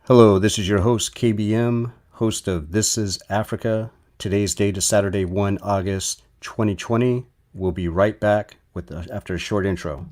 Hello, this is your host, KBM, host of This is Africa. Today's date is Saturday, 1 August 2020. We'll be right back after a short intro.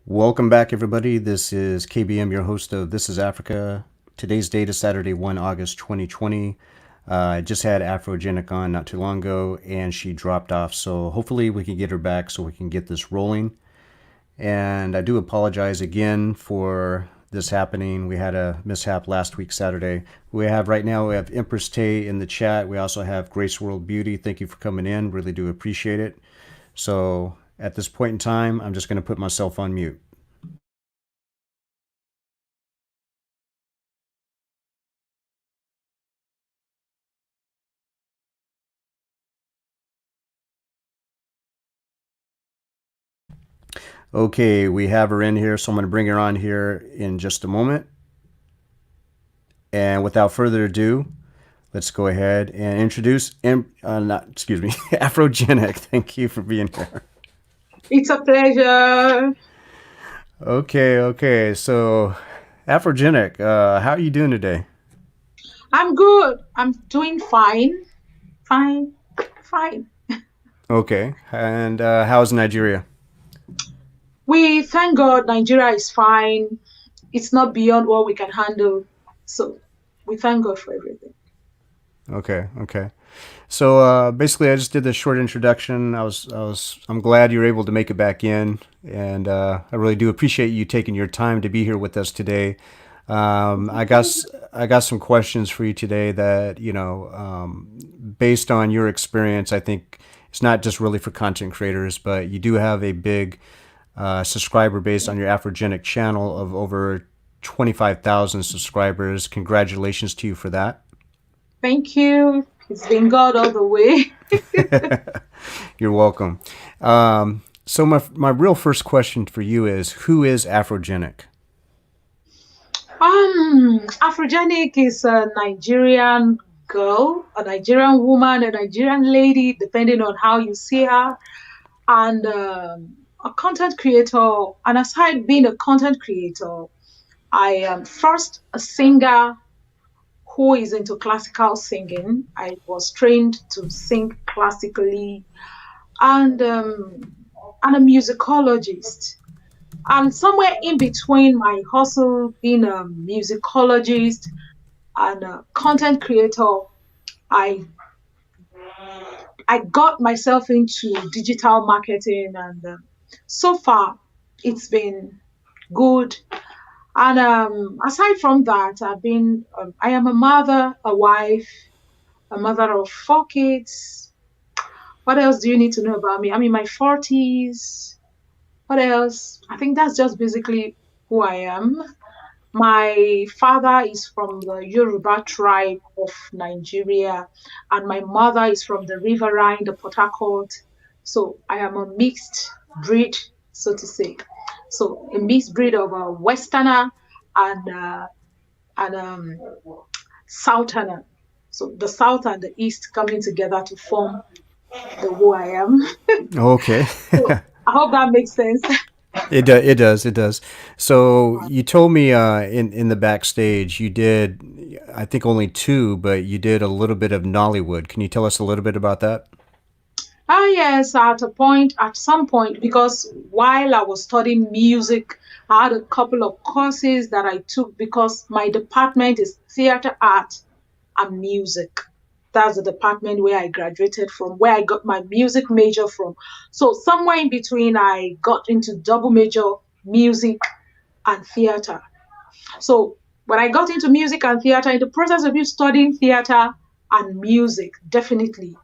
Welcome back, everybody. This is KBM, your host of This is Africa. Today's date is Saturday, 1 August 2020. I just had Afrogenic on not too long ago, and she dropped off. So hopefully we can get her back so we can get this rolling. And I do apologize again for this happening. We had a mishap last week, Saturday. We have Empress Tay in the chat. We also have Grace World Beauty. Thank you for coming in. Really do appreciate it. So at this point in time, I'm just going to put myself on mute. Okay, we have her in here, so I'm going to bring her on here in just a moment. And without further ado, let's go ahead and introduce Afrogenic. Thank you for being here. It's a pleasure. Okay. So, Afrogenic, how are you doing today? I'm good. I'm doing fine. Okay. And how's Nigeria? We thank God Nigeria is fine. It's not beyond what we can handle. So we thank God for everything. Okay. So basically, I just did this short introduction. I'm glad you're able to make it back in, and I really do appreciate you taking your time to be here with us today. I got some questions for you today that based on your experience, I think it's not just really for content creators, but you do have a big subscriber base on your Afrogenic channel of over 25,000 subscribers. Congratulations to you for that. Thank you. It's been God all the way. You're welcome. So my real first question for you is, who is Afrogenic? Afrogenic is a Nigerian girl, a Nigerian woman, a Nigerian lady, depending on how you see her, and a content creator. And aside being a content creator, I am first a singer who is into classical singing. I was trained to sing classically, and and a musicologist. And somewhere in between my hustle, being a musicologist and a content creator, I I got myself into digital marketing, and so far it's been good. And aside from that, I am a mother, a wife, a mother of 4 kids. What else do you need to know about me? I'm in my 40s. What else? I think that's just basically who I am. My father is from the Yoruba tribe of Nigeria, and my mother is from the riverine, the Port Harcourt. So I am a mixed breed, so to say. So a mixed breed of a Westerner and Southerner. So the South and the East coming together to form the who I am. Okay. So I hope that makes sense. It does. It does. So you told me in the backstage you did, I think only two, but you did a little bit of Nollywood. Can you tell us a little bit about that? Ah, yes, at some point, because while I was studying music, I had a couple of courses that I took because my department is theater art and music. That's the department where I graduated from, where I got my music major from. So somewhere in between, I got into double major music and theater. So when I got into music and theater, in the process of you studying theater and music, definitely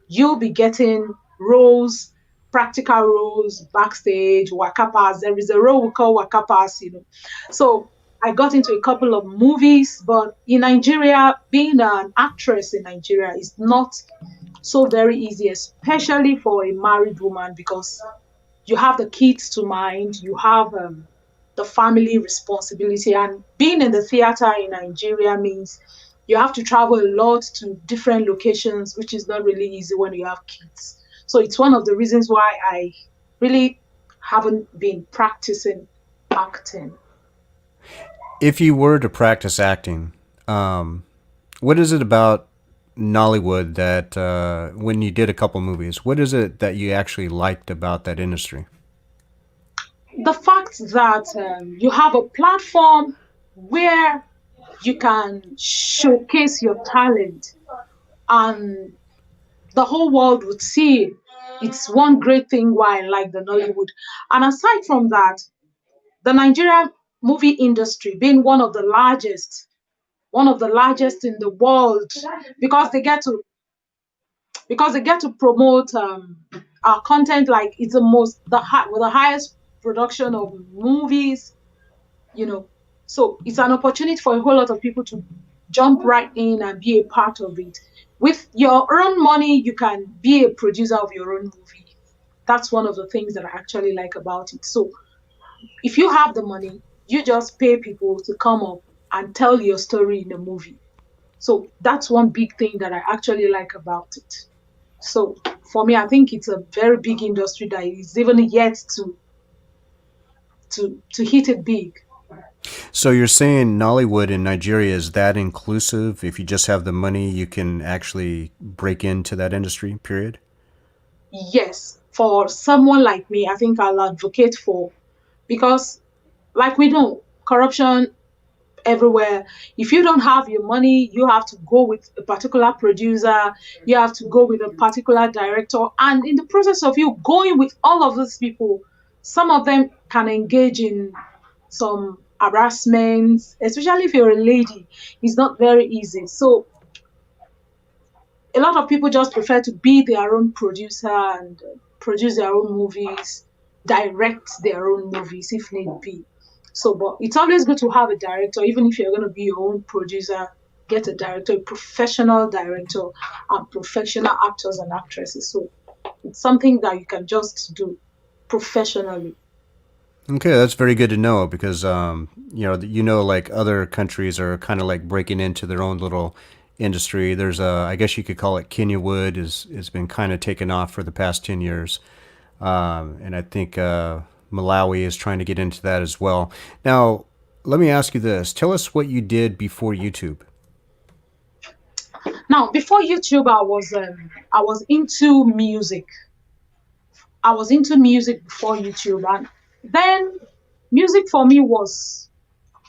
you'll be getting roles, practical roles, backstage, wakapas. There is a role we call wakapas. So I got into a couple of movies, but in Nigeria, being an actress in Nigeria is not so very easy, especially for a married woman, because you have the kids to mind, you have the family responsibility, and being in the theater in Nigeria means you have to travel a lot to different locations, which is not really easy when you have kids. So it's one of the reasons why I really haven't been practicing acting. If you were to practice acting, what is it about Nollywood that when you did a couple movies, what is it that you actually liked about that industry? The fact that you have a platform where you can showcase your talent and the whole world would see it. It's one great thing why I like the Nollywood. And aside from that, the Nigerian movie industry being one of the largest in the world, because they get to promote our content, like it's the most the high with the highest production of movies, you know. So it's an opportunity for a whole lot of people to jump right in and be a part of it. With your own money, you can be a producer of your own movie. That's one of the things that I actually like about it. So if you have the money, you just pay people to come up and tell your story in a movie. So that's one big thing that I actually like about it. So for me, I think it's a very big industry that is even yet to hit it big. So you're saying Nollywood in Nigeria is that inclusive? If you just have the money, you can actually break into that industry, period? Yes, for someone like me, I think I'll advocate for, because like we know, corruption everywhere. If you don't have your money, you have to go with a particular producer, you have to go with a particular director. And in the process of you going with all of these people, some of them can engage in some harassment, especially if you're a lady. It's not very easy. So a lot of people just prefer to be their own producer and produce their own movies, direct their own movies if need be. So, but it's always good to have a director, even if you're going to be your own producer. Get a director, a professional director, and professional actors and actresses. So, it's something that you can just do professionally. Okay, that's very good to know because like other countries are kind of like breaking into their own little industry. There's I guess you could call it Kenya Wood is has been kind of taken off for the past 10 years, and I think Malawi is trying to get into that as well. Now, let me ask you this: tell us what you did before YouTube. Now, before YouTube, I was into music. I was into music before YouTube, and then music for me was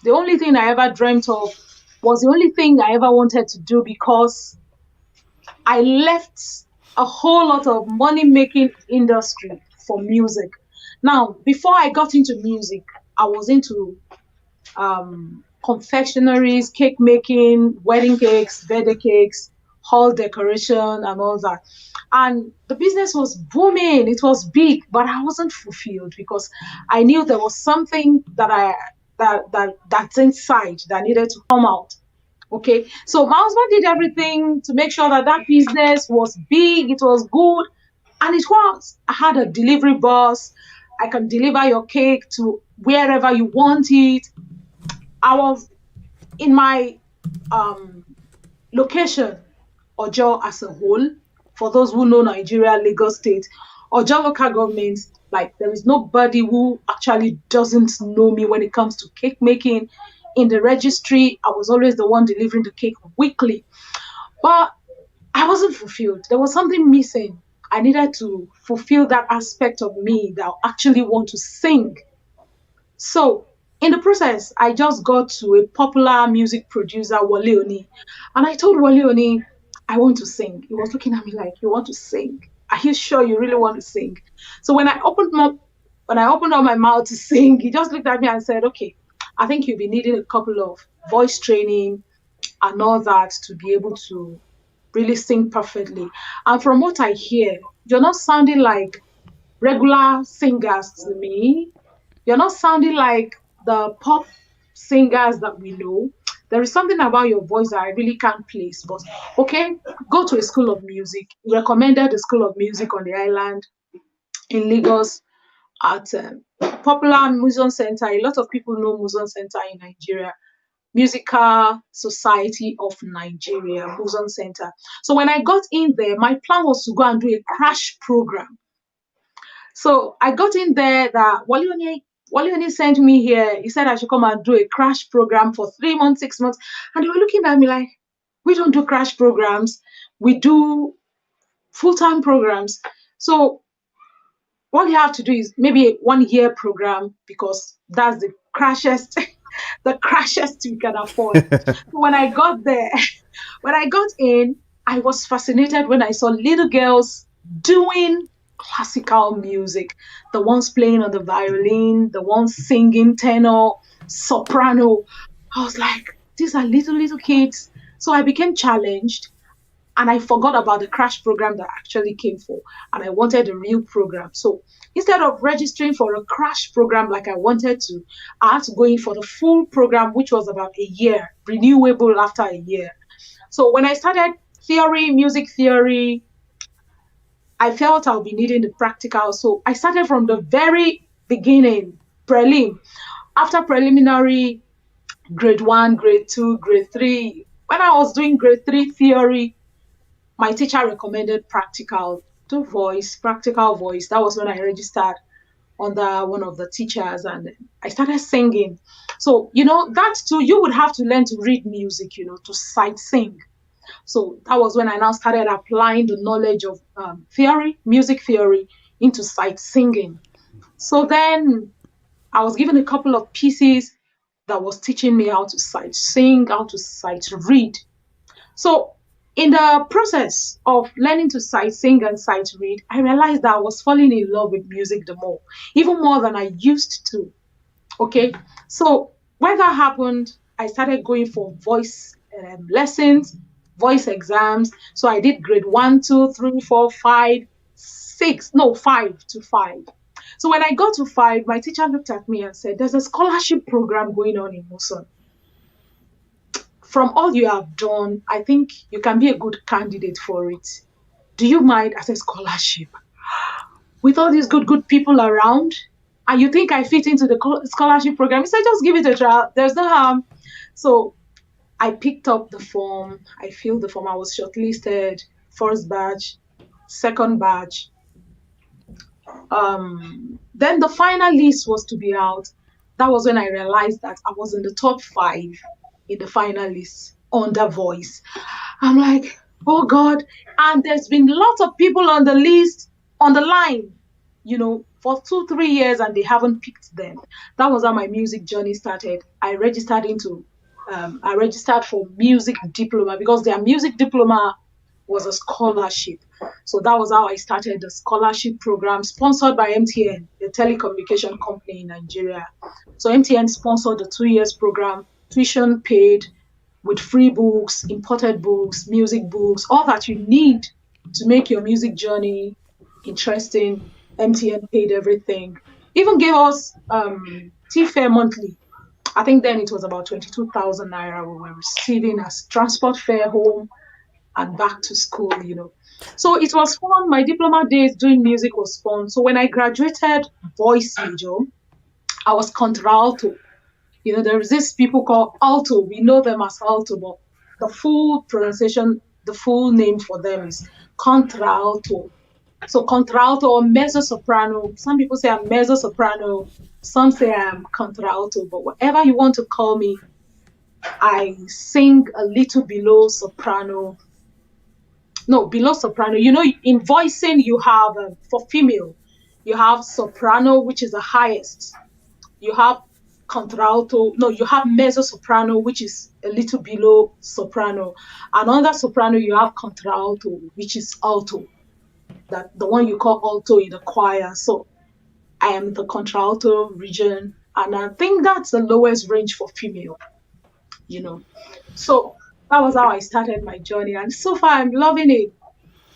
the only thing I ever dreamt of, was the only thing I ever wanted to do, because I left a whole lot of money making industry for music. Now, before I got into music, I was into confectionaries, cake making, wedding cakes, birthday cakes, hall decoration, and all that. And the business was booming. It was big, but I wasn't fulfilled because I knew there was something that's inside that needed to come out. Okay, so my husband did everything to make sure that that business was big, it was good, and it was. I had a delivery bus. I can deliver your cake to wherever you want it. I was in my um, location, Ojo as a whole. For those who know Nigeria, Lagos State, Ojo local government, like there is nobody who actually doesn't know me when it comes to cake making. In the registry, I was always the one delivering the cake weekly. But I wasn't fulfilled. There was something missing. I needed to fulfill that aspect of me that I actually want to sing. So in the process, I just got to a popular music producer, Wale Oni, and I told Wale Oni, I want to sing. He was looking at me like, you want to sing? Are you sure you really want to sing? So when I opened up my mouth to sing, he just looked at me and said, okay, I think you'll be needing a couple of voice training and all that to be able to really sing perfectly. And from what I hear, you're not sounding like regular singers to me. You're not sounding like the pop singers that we know. There is something about your voice that I really can't place. But okay, go to a school of music. He recommended a school of music on the island in Lagos at popular Museum Center. A lot of people know Museum Center in Nigeria. Musical Society of Nigeria, Museum Center. So when I got in there, my plan was to go and do a crash program. So I got in there that Walioni sent me here. He said I should come and do a crash program for 3 months, 6 months. And they were looking at me like, we don't do crash programs. We do full-time programs. So what you have to do is maybe a 1 year program, because that's the crashest, the crashest we can afford. So when I got there, when I got in, I was fascinated when I saw little girls doing classical music, the ones playing on the violin, the ones singing tenor, soprano. I was like, these are little kids. So I became challenged, and I forgot about the crash program that I actually came for, and I wanted a real program. So instead of registering for a crash program like I wanted to, I had to go in for the full program, which was about a year, renewable after a year. So when I started theory, music theory, I felt I'll be needing the practical. So I started from the very beginning, prelim. After preliminary, grade one, grade two, grade three. When I was doing grade three theory, my teacher recommended practical to voice, practical voice. That was when I registered under one of the teachers, and I started singing. So, that too, you would have to learn to read music, to sight sing. So that was when I now started applying the knowledge of theory, music theory, into sight singing. So then I was given a couple of pieces. that was teaching me how to sight sing, how to sight read. So in the process of learning to sight sing and sight read, I realized that I was falling in love with music the more, even more than I used to. Okay. So when that happened, I started going for voice lessons, voice exams. So I did grade 1, 2, 3, 4, 5, 6, no, 5 to 5. So when I got to 5, my teacher looked at me and said, "There's a scholarship program going on in Muson. From all you have done, I think you can be a good candidate for it. Do you mind as a scholarship? With all these good people around, and you think I fit into the scholarship program?" He said, "Just give it a try. There's no harm." So I picked up the form. I filled the form. I was shortlisted, first batch, second batch. Then the final list was to be out. That was when I realized that I was in the top 5 in the final list under voice. I'm like, oh God. And there's been lots of people on the list, on the line, for 2, 3 years, and they haven't picked them. That was how my music journey started. I registered for music diploma because their music diploma was a scholarship. So that was how I started the scholarship program sponsored by MTN, the telecommunication company in Nigeria. So MTN sponsored the 2 years program, tuition paid, with free books, imported books, music books, all that you need to make your music journey interesting. MTN paid everything. Even gave us T-fare monthly. I think then it was about 22,000 naira we were receiving as transport fare home and back to school. So it was fun. My diploma days doing music was fun. So when I graduated voice major, I was contralto. There is this people called alto. We know them as alto, but the full pronunciation, the full name for them is contralto. So contralto or mezzo soprano. Some people say I'm mezzo soprano. Some say I'm contralto. But whatever you want to call me, I sing a little below soprano. No, below soprano. In voicing, you have, for female, you have soprano, which is the highest. You have contralto. No, you have mezzo soprano, which is a little below soprano. And under soprano, you have contralto, which is alto. That the one you call alto in the choir. So I am the contralto region, and I think that's the lowest range for female. So that was how I started my journey, and so far I'm loving it.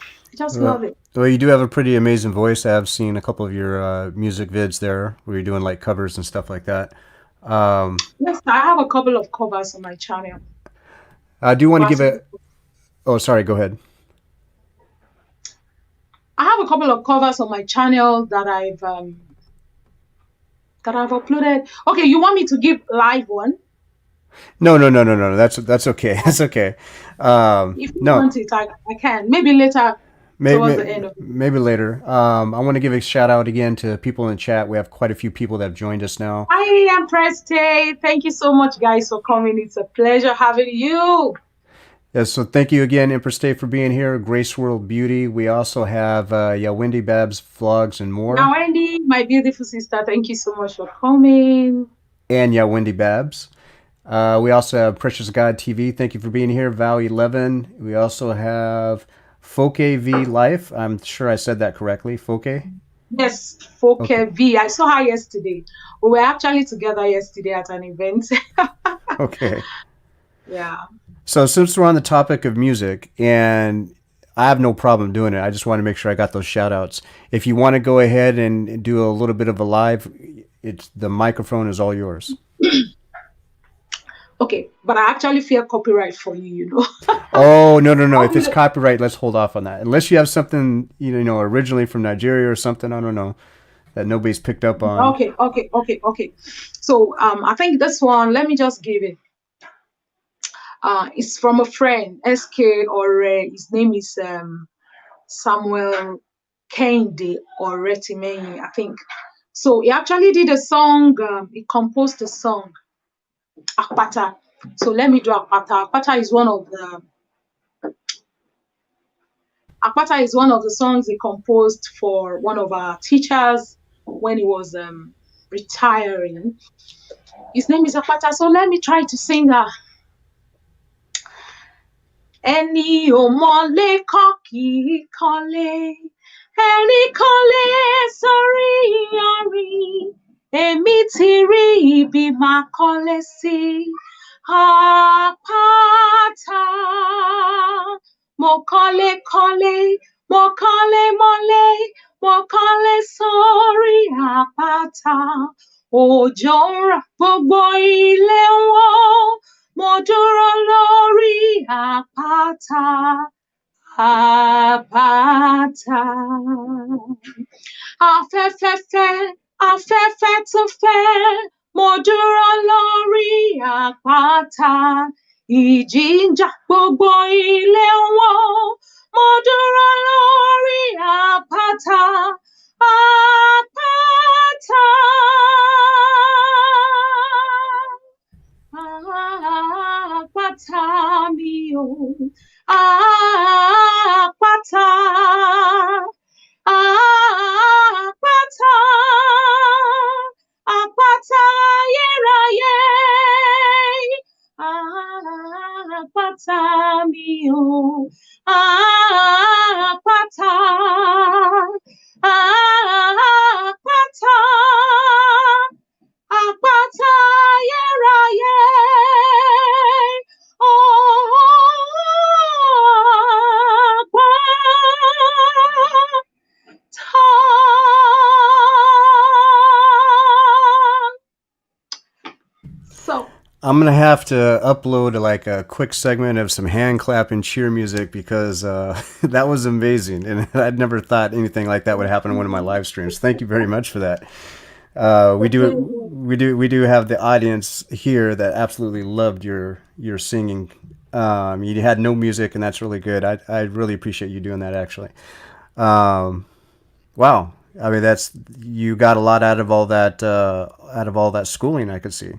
I just love it. Well, you do have a pretty amazing voice. I have seen a couple of your music vids there where you're doing like covers and stuff like that. Yes, I have a couple of covers on my channel. I do want to give it. Oh, sorry. Go ahead. I have a couple of covers on my channel that I've uploaded. Okay, you want me to give live one? No. That's okay. That's okay. If you want it, I can. Maybe later. Towards the end of it. Maybe later. I want to give a shout out again to people in the chat. We have quite a few people that have joined us now. Hi, I'm Preste. Thank you so much, guys, for coming. It's a pleasure having you. Yes, so thank you again, Empress Day, for being here. Grace World Beauty. We also have Yawindi Babs Vlogs and more. Yawindi, my beautiful sister, thank you so much for coming. And Yawindi Babs. We also have Precious God TV. Thank you for being here. Val 11. We also have Foke V Life. I'm sure I said that correctly. Foke? Yes, Foke V. I saw her yesterday. We were actually together yesterday at an event. Okay. Yeah. So since we're on the topic of music, and I have no problem doing it, I just want to make sure I got those shout outs. If you want to go ahead and do a little bit of a live, the microphone is all yours. Okay, but I actually fear copyright for you, Oh, no. If it's copyright, let's hold off on that. Unless you have something, originally from Nigeria or something, I don't know, that nobody's picked up on. Okay. So I think this one, let me just give it. It's from a friend, SK, or his name is Samuel Kende or Retimeni, I think. So he actually did a song, he composed a song, Akpata. So let me do Akpata. Akpata is one of the songs he composed for one of our teachers when he was retiring. His name is Apata. So let me try to sing her. Ẹni ò mọ̀lé kọ́ kì í kọ́lé. Ẹni kọ́lé sórí iyanrìn. Èmi ti rí ibi máa kọ́lé sí. Àpáta. Mo kọ́lé kọ́lé, mo kọ́lé mọ́lé, mo kọ́lé sórí àpáta. Òjò ń rọ̀, gbogbo ilé ń wó. Mo dúró lórí àpáta, àpáta. Afẹ́fẹ́ fẹ́, afẹ́fẹ́ tún fẹ́. Mo dúró lórí àpáta. Ìjì ń jà, gbogbo ilé ń wó. Mo dúró lórí àpáta, àpáta. Àpáta mi o, àpáta, àpáta, àpáta ayérayé, àpáta mi o, àpáta, àpáta. Àpáta ayérayé, So I'm gonna have to upload like a quick segment of some hand clap and cheer music because that was amazing, and I'd never thought anything like that would happen in one of my live streams. Thank you very much for that. We do have the audience here that absolutely loved your singing. You had no music, and that's really good. I really appreciate you doing that. Actually, wow. I mean, that's you got a lot out of all that schooling. I could see.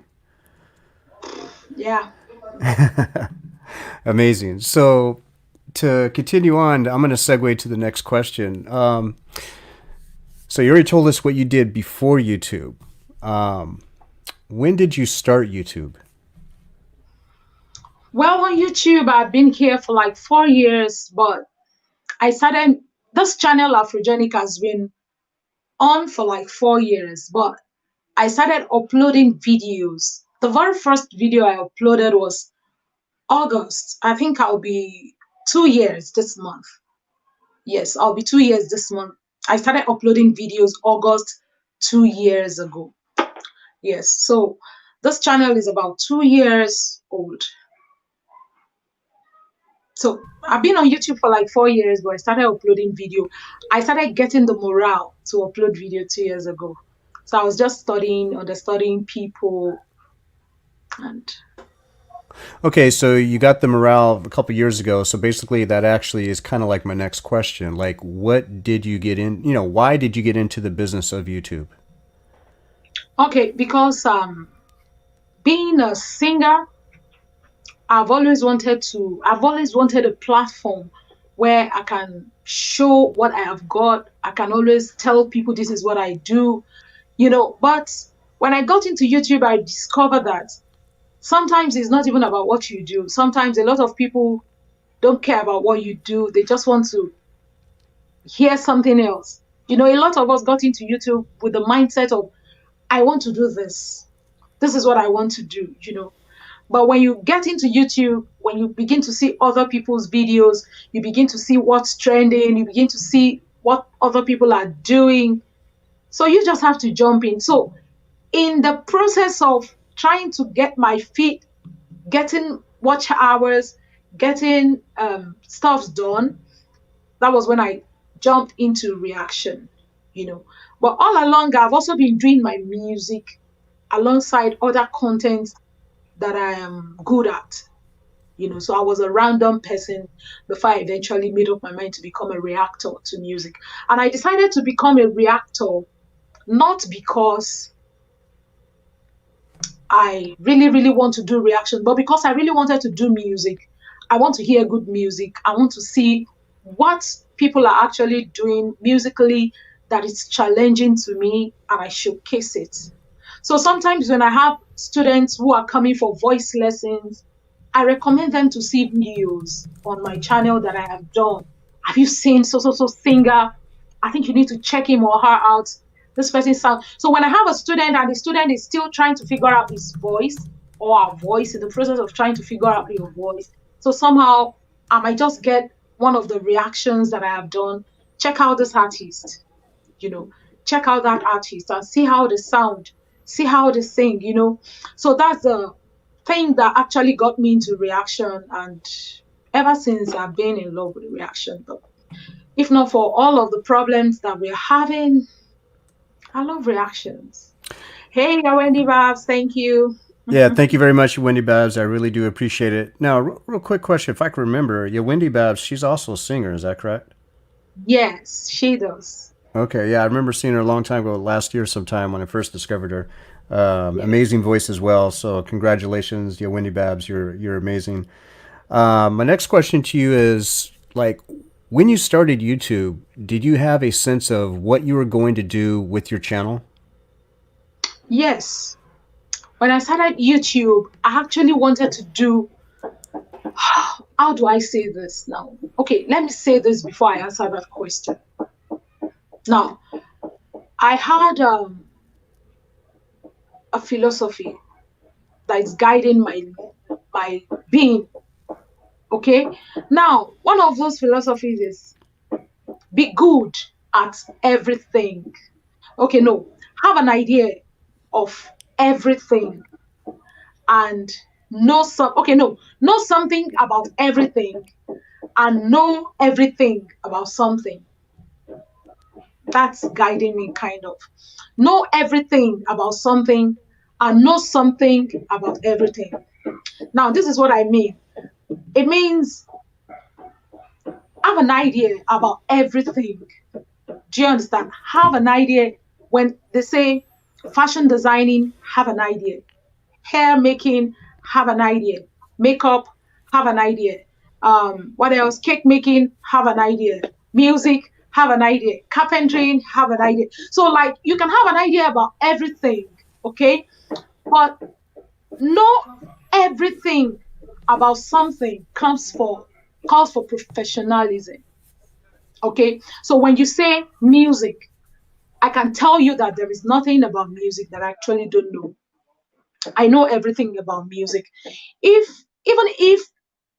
yeah. Amazing. So to continue on, I'm going to segue to the next question. So you already told us what you did before YouTube. When did you start YouTube? Well, on YouTube, I've been here for like 4 years, but I started this channel, Afrogenic, has been on for like 4 years, but I started uploading videos. The very first video I uploaded was August. I think I'll be 2 years this month. Yes, I'll be 2 years this month. I started uploading videos August 2 years ago. Yes, so this channel is about 2 years old. So I've been on YouTube for like 4 years, but I started uploading video. I started getting the morale to upload video 2 years ago. So I was just studying, understudying people, and Okay, so you got the morale a couple years ago. So basically, that actually is kind of like my next question. Like, what did you get in? Why did you get into the business of YouTube? okay, because being a singer, I've always wanted a platform where I can show what I have got. I can always tell people this is what I do, but when I got into YouTube, I discovered that sometimes it's not even about what you do. Sometimes a lot of people don't care about what you do. They just want to hear something else. A lot of us got into YouTube with the mindset of, I want to do this. This is what I want to do. But when you get into YouTube, when you begin to see other people's videos, you begin to see what's trending, you begin to see what other people are doing. So you just have to jump in. So in the process of trying to get my feet, getting watch hours, getting stuff done, that was when I jumped into reaction. But all along, I've also been doing my music alongside other content that I am good at. So I was a random person before I eventually made up my mind to become a reactor to music. And I decided to become a reactor not because I really, really want to do reaction, but because I really wanted to do music. I want to hear good music. I want to see what people are actually doing musically that is challenging to me, and I showcase it. So sometimes when I have students who are coming for voice lessons, I recommend them to see videos on my channel that I have done. Have you seen so singer? I think you need to check him or her out. This person sound. So when I have a student and the student is still trying to figure out his voice or our voice, in the process of trying to figure out your voice, so somehow I might just get one of the reactions that I have done. Check out this artist, you know, check out that artist and see how they sound, see how they sing, So that's the thing that actually got me into reaction. And ever since I've been in love with reaction. But if not for all of the problems that we're having, I love reactions. Hey, Wendy Babs, thank you. Yeah, thank you very much, Wendy Babs. I really do appreciate it. Now, real quick question. If I can remember, yeah, Wendy Babs, she's also a singer. Is that correct? Yes, she does. Okay, yeah, I remember seeing her a long time ago, last year sometime when I first discovered her. Yeah. Amazing voice as well. So congratulations, yeah, Wendy Babs. You're amazing. My next question to you is like, when you started YouTube, did you have a sense of what you were going to do with your channel? Yes. When I started YouTube, I actually wanted to do, how do I say this now? Okay, let me say this before I answer that question. Now, I had a philosophy that is guiding my being. Okay, now one of those philosophies is be good at everything. Okay, no, have an idea of everything and know some. Okay, no, know something about everything and know everything about something. That's guiding me, kind of. Know everything about something and know something about everything. Now, this is what I mean. It means have an idea about everything. Do you understand? Have an idea. When they say fashion designing, have an idea. Hair making, have an idea. Makeup, have an idea. What else? Cake making, have an idea. Music, have an idea. Carpentry, have an idea. So, like, you can have an idea about everything, okay? But know everything about something calls for professionalism. Okay, so when you say music, I can tell you that there is nothing about music that I actually don't know. I know everything about music. If even if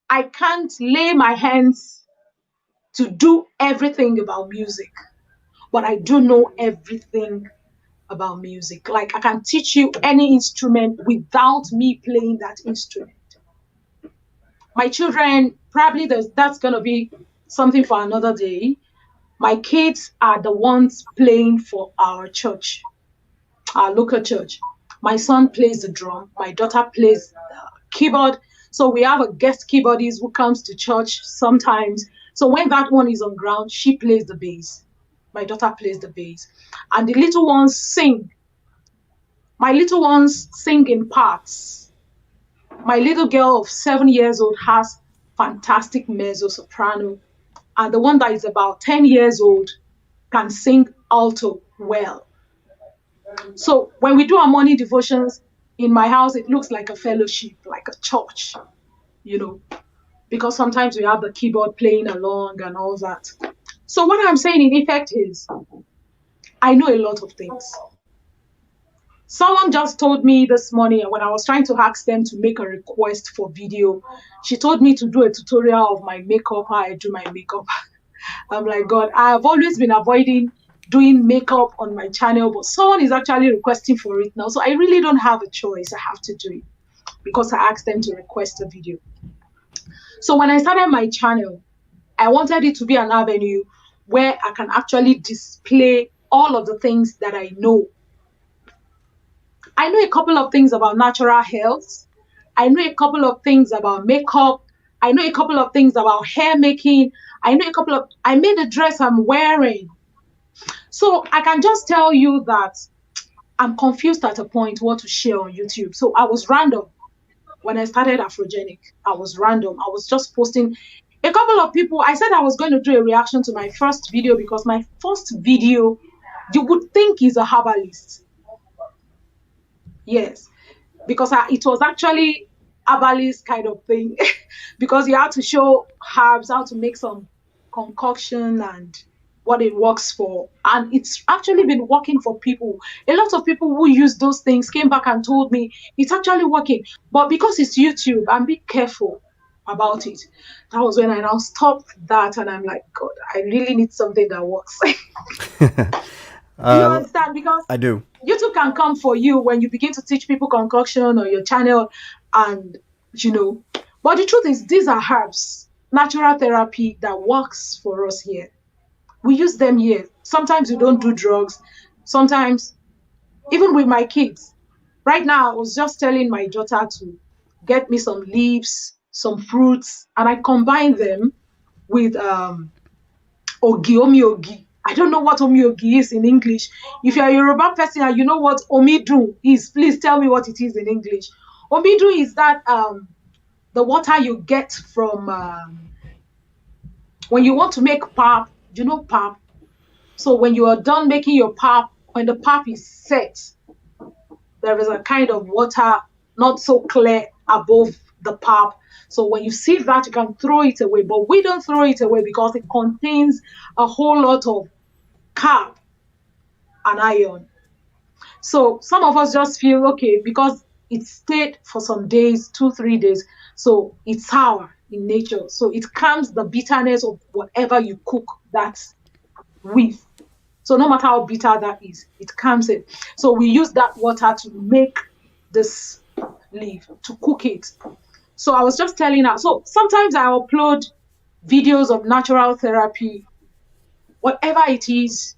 I can't lay my hands to do everything about music, but I do know everything about music. Like I can teach you any instrument without me playing that instrument. My children, probably that's going to be something for another day. My kids are the ones playing for our church, our local church. My son plays the drum, my daughter plays the keyboard. So we have a guest keyboardist who comes to church sometimes. So when that one is on ground, she plays the bass. My daughter plays the bass. And the little ones sing. My little ones sing in parts. My little girl of 7 years old has fantastic mezzo soprano. And the one that is about 10 years old can sing alto well. So when we do our morning devotions in my house, it looks like a fellowship, like a church, because sometimes we have the keyboard playing along and all that. So what I'm saying in effect is, I know a lot of things. Someone just told me this morning when I was trying to ask them to make a request for video, she told me to do a tutorial of my makeup, how I do my makeup. I'm like, God, I have always been avoiding doing makeup on my channel, but someone is actually requesting for it now. So I really don't have a choice. I have to do it because I asked them to request a video. So when I started my channel, I wanted it to be an avenue where I can actually display all of the things that I know. I know a couple of things about natural health. I know a couple of things about makeup. I know a couple of things about hair making. I made a dress I'm wearing. So I can just tell you that I'm confused at a point what to share on YouTube. So I was random. When I started Afrogenic, I was random. I was just posting. A couple of people, I said I was going to do a reaction to my first video because my first video, you would think is a herbalist. Yes, because it was actually herbalist kind of thing, because you had to show herbs how to make some concoction and what it works for. And it's actually been working for people. A lot of people who use those things came back and told me it's actually working. But because it's YouTube, I'm being careful about it. That was when I now stopped that, and I'm like, God, I really need something that works. You uh, understand? Because I do. YouTube can come for you when you begin to teach people concoction on your channel, and you know. But the truth is, these are herbs, natural therapy that works for us here. We use them here. Sometimes we don't do drugs. Sometimes, even with my kids. Right now, I was just telling my daughter to get me some leaves, some fruits, and I combine them with omi ogi. I don't know what omi ogi is in English. If you're a Yoruba person and you know what omidu is, please tell me what it is in English. Omidu is that the water you get from when you want to make pap. You know pap. So when you are done making your pap, when the pap is set, there is a kind of water not so clear above the pap. So when you see that, you can throw it away. But we don't throw it away because it contains a whole lot of carb and iron. So some of us just feel okay because it stayed for some days, 2, 3 days. So it's sour in nature. So it calms the bitterness of whatever you cook that with. So no matter how bitter that is, it calms it. So we use that water to make this leaf, to cook it. So I was just telling her. So sometimes I upload videos of natural therapy, whatever it is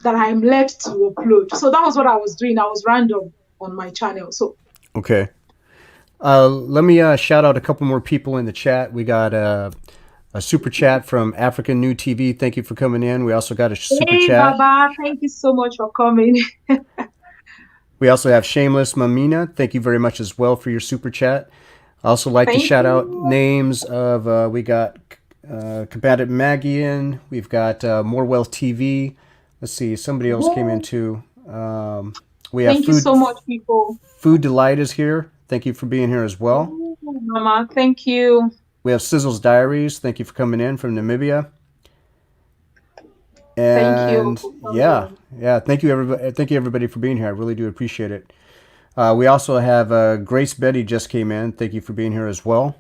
that I'm led to upload. So that was what I was doing. I was random on my channel. So Okay. Let me shout out a couple more people in the chat. We got a super chat from African New TV. Thank you for coming in. We also got a super hey chat. Baba, thank you so much for coming. We also have Shameless Mamina. Thank you very much as well for your super chat. I also like to Thank shout out you. names of we got Combatant Magian. We've got More Wealth TV. Let's see, somebody else came in Oh, too. We have thank you so much, people. Food Delight is here. Thank you for being here as well. Oh, Mama, thank you. We have Sizzle's Diaries. Thank you for coming in from Namibia. Thank you And for yeah, coming. yeah. Thank you everybody. Thank you everybody for being here. I really do appreciate it. We also have Grace Betty just came in. Thank you for being here as well.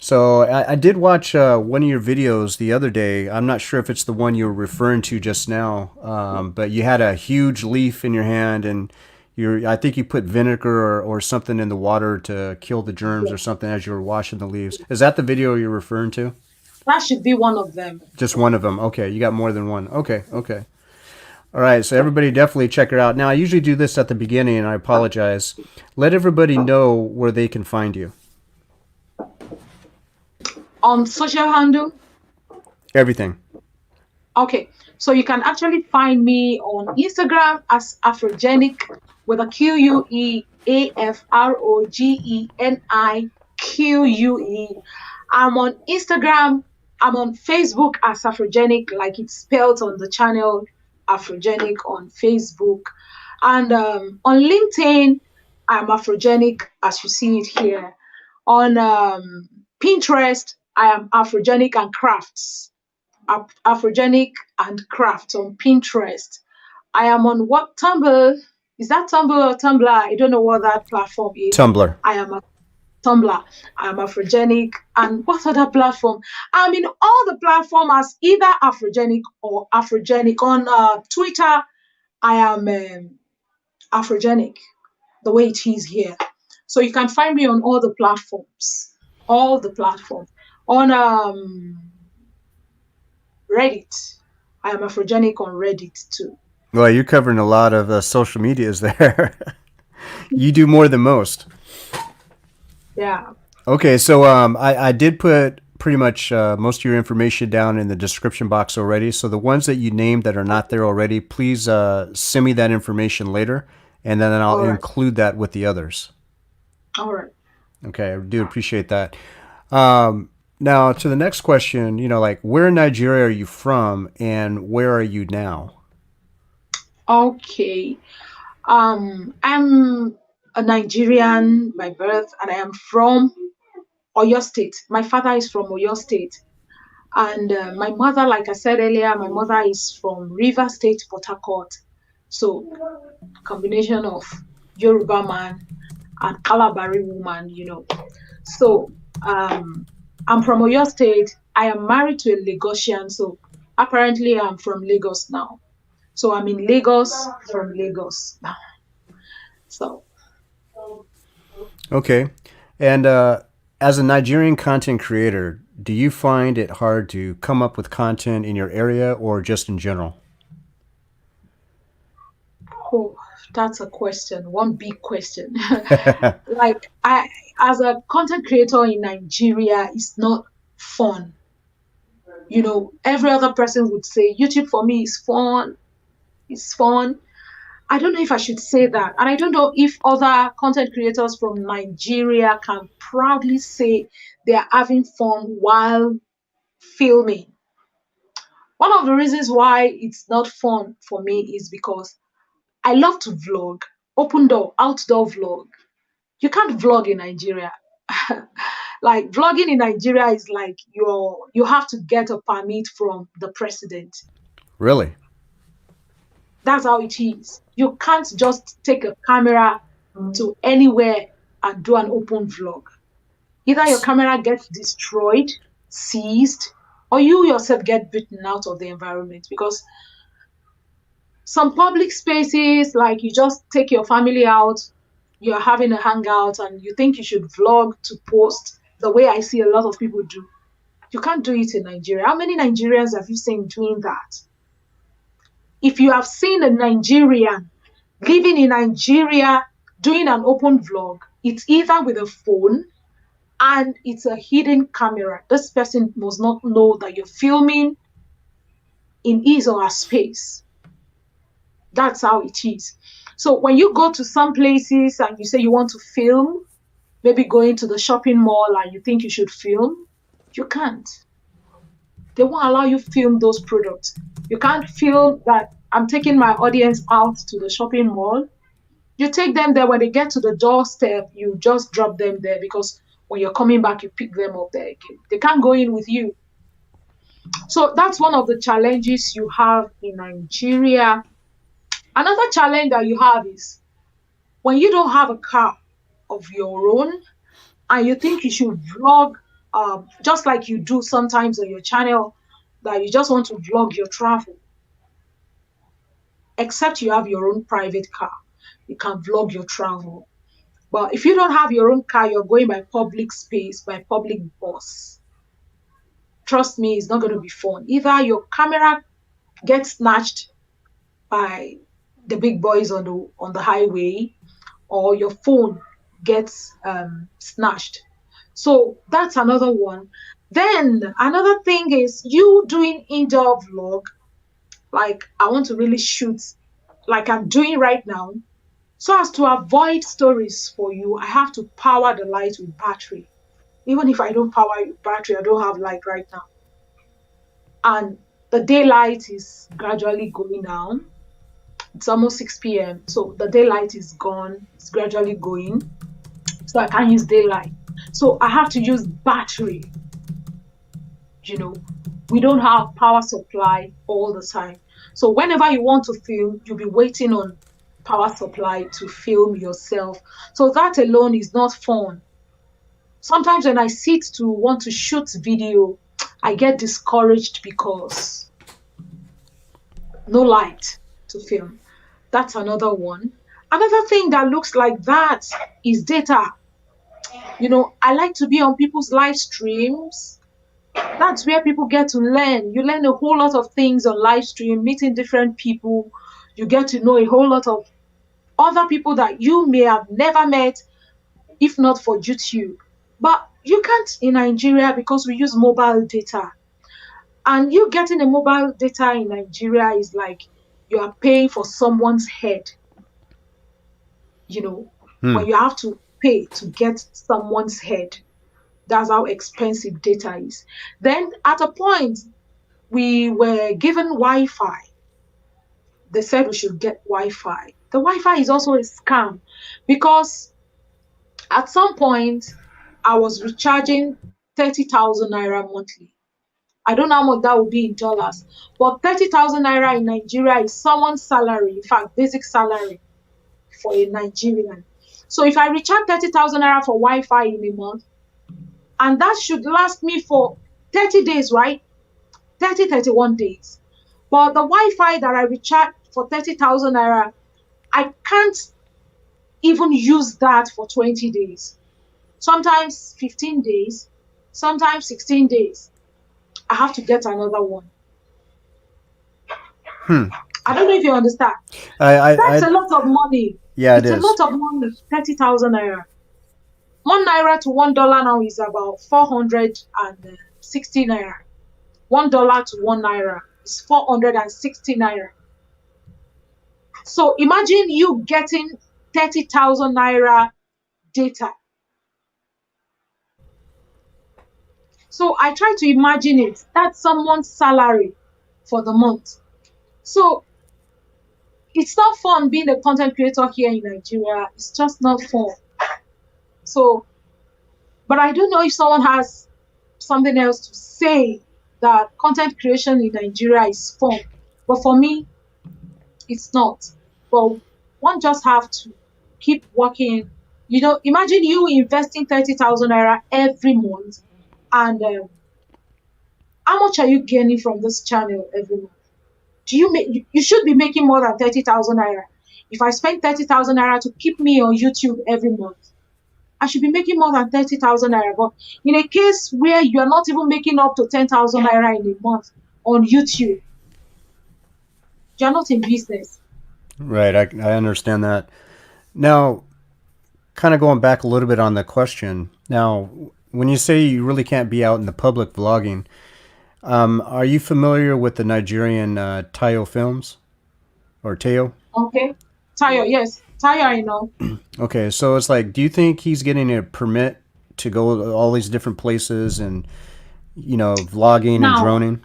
So I did watch one of your videos the other day. I'm not sure if it's the one you were referring to just now, but you had a huge leaf in your hand, and I think you put vinegar or something in the water to kill the germs Yeah, or something as you were washing the leaves. Is that the video you're referring to? that should be one of them. Just one of them. Okay, you got more than one. Okay, okay. All right, so everybody definitely check her out. Now, I usually do this at the beginning, and I apologize. Let everybody know where they can find you. On social handle, Everything. okay. So you can actually find me on Instagram as Afrogenic with a QUEAFROGENIQUE. I'm on Instagram. I'm on Facebook as Afrogenic, like it's spelled on the channel Afrogenic on Facebook. And on LinkedIn, I'm Afrogenic as you see it here. On Pinterest, I am Afrogenic and Crafts. Afrogenic and Crafts on Pinterest. I am on what Tumblr? Is that Tumblr or Tumblr? I don't know what that platform is. Tumblr. I am a Tumblr. I'm Afrogenic. And what other platform? I'm in all the platforms as either Afrogenic or Afrogenic. On Twitter, I am Afrogenic, the way it is here. So you can find me on all the platforms. All the platforms. On Reddit. I am Afrogenic on Reddit too. Well, you're covering a lot of social medias there. You do more than most. Yeah. Okay, so I did put pretty much most of your information down in the description box already. So the ones that you named that are not there already, please send me that information later, and then I'll All right. include that with the others. All right. Okay, I do appreciate that. Now, to the next question, like where in Nigeria are you from and where are you now? Okay. I'm a Nigerian by birth, and I am from Oyo State. My father is from Oyo State, and my mother, like I said earlier, my mother is from River State, Port Harcourt. So, combination of Yoruba man and Calabari woman. So, I'm from Oyo State. I am married to a Lagosian, so apparently I'm from Lagos now. So I'm in Lagos from Lagos now. So Okay. And as a Nigerian content creator, do you find it hard to come up with content in your area or just in general? oh, that's a question, one big question. Like I as a content creator in Nigeria, it's not fun. Every other person would say YouTube for me is fun. It's fun. I don't know if I should say that. And I don't know if other content creators from Nigeria can proudly say they're having fun while filming. One of the reasons why it's not fun for me is because I love to vlog, open door, outdoor vlog. You can't vlog in Nigeria. Like vlogging in Nigeria is like you have to get a permit from the president. Really? That's how it is. You can't just take a camera to anywhere and do an open vlog. Either your camera gets destroyed, seized, or you yourself get beaten out of the environment because some public spaces, like you just take your family out, you're having a hangout, and you think you should vlog to post the way I see a lot of people do. You can't do it in Nigeria. How many Nigerians have you seen doing that? If you have seen a Nigerian living in Nigeria doing an open vlog, it's either with a phone and it's a hidden camera. This person must not know that you're filming in his or her space. That's how it is. So when you go to some places and you say you want to film, maybe going to the shopping mall and you think you should film, you can't. They won't allow you film those products. You can't film that I'm taking my audience out to the shopping mall. You take them there. When they get to the doorstep, you just drop them there because when you're coming back, you pick them up there again. They can't go in with you. So that's one of the challenges you have in Nigeria. Another challenge that you have is when you don't have a car of your own and you think you should vlog, just like you do sometimes on your channel, that you just want to vlog your travel. Except you have your own private car, you can vlog your travel. But if you don't have your own car, you're going by public space, by public bus. Trust me, it's not going to be fun. Either your camera gets snatched by the big boys on the highway, or your phone gets snatched. So that's another one. Then another thing is you doing indoor vlog. Like I want to really shoot, like I'm doing right now. So as to avoid stories for you, I have to power the light with battery. Even if I don't power battery, I don't have light right now. And the daylight is gradually going down. It's almost 6 p.m. So the daylight is gone. It's gradually going. So I can't use daylight. So I have to use battery. We don't have power supply all the time. So whenever you want to film, you'll be waiting on power supply to film yourself. So that alone is not fun. Sometimes when I sit to want to shoot video, I get discouraged because no light to film. That's another one. Another thing that looks like that is data. I like to be on people's live streams. That's where people get to learn. You learn a whole lot of things on live stream, meeting different people. You get to know a whole lot of other people that you may have never met if not for YouTube. But you can't in Nigeria because we use mobile data. And you getting a mobile data in Nigeria is like you are paying for someone's head. When you have to pay to get someone's head. That's how expensive data is. Then at a point, we were given Wi-Fi. They said we should get Wi-Fi. The Wi-Fi is also a scam because at some point I was recharging 30,000 naira monthly. I don't know how much that would be in dollars, but 30,000 naira in Nigeria is someone's salary, in fact, basic salary for a Nigerian. So if I recharge 30,000 naira for Wi-Fi in a month, and that should last me for 30 days, right? 30, 31 days. But the Wi-Fi that I recharge for 30,000 naira, I can't even use that for 20 days. Sometimes 15 days, sometimes 16 days. I have to get another one. I don't know if you understand. That's a lot of money. Yeah, it It's a is. lot of money, 30,000 naira. 1 naira to $1 now is about 460 naira. $1 to 1 naira is 460 naira. So imagine you getting 30,000 naira data. So I try to imagine it. That's someone's salary for the month. So it's not fun being a content creator here in Nigeria. It's just not fun. So, but I don't know if someone has something else to say that content creation in Nigeria is fun. But for me, it's not. But one just have to keep working. Imagine you investing 30,000 naira every month, and how much are you gaining from this channel every month? You should be making more than 30,000 naira. If I spend 30,000 naira to keep me on YouTube every month, I should be making more than 30,000 naira. But in a case where you are not even making up to 10,000 naira in a month on YouTube, you're not in business. Right, I understand that. Now, kind of going back a little bit on the question. Now, when you say you really can't be out in the public vlogging, are you familiar with the Nigerian Tayo films? Or Teo? Okay. Tayo, yes. Tayo, I know. Okay, so it's like, do you think he's getting a permit to go to all these different places and, vlogging and Now, droning?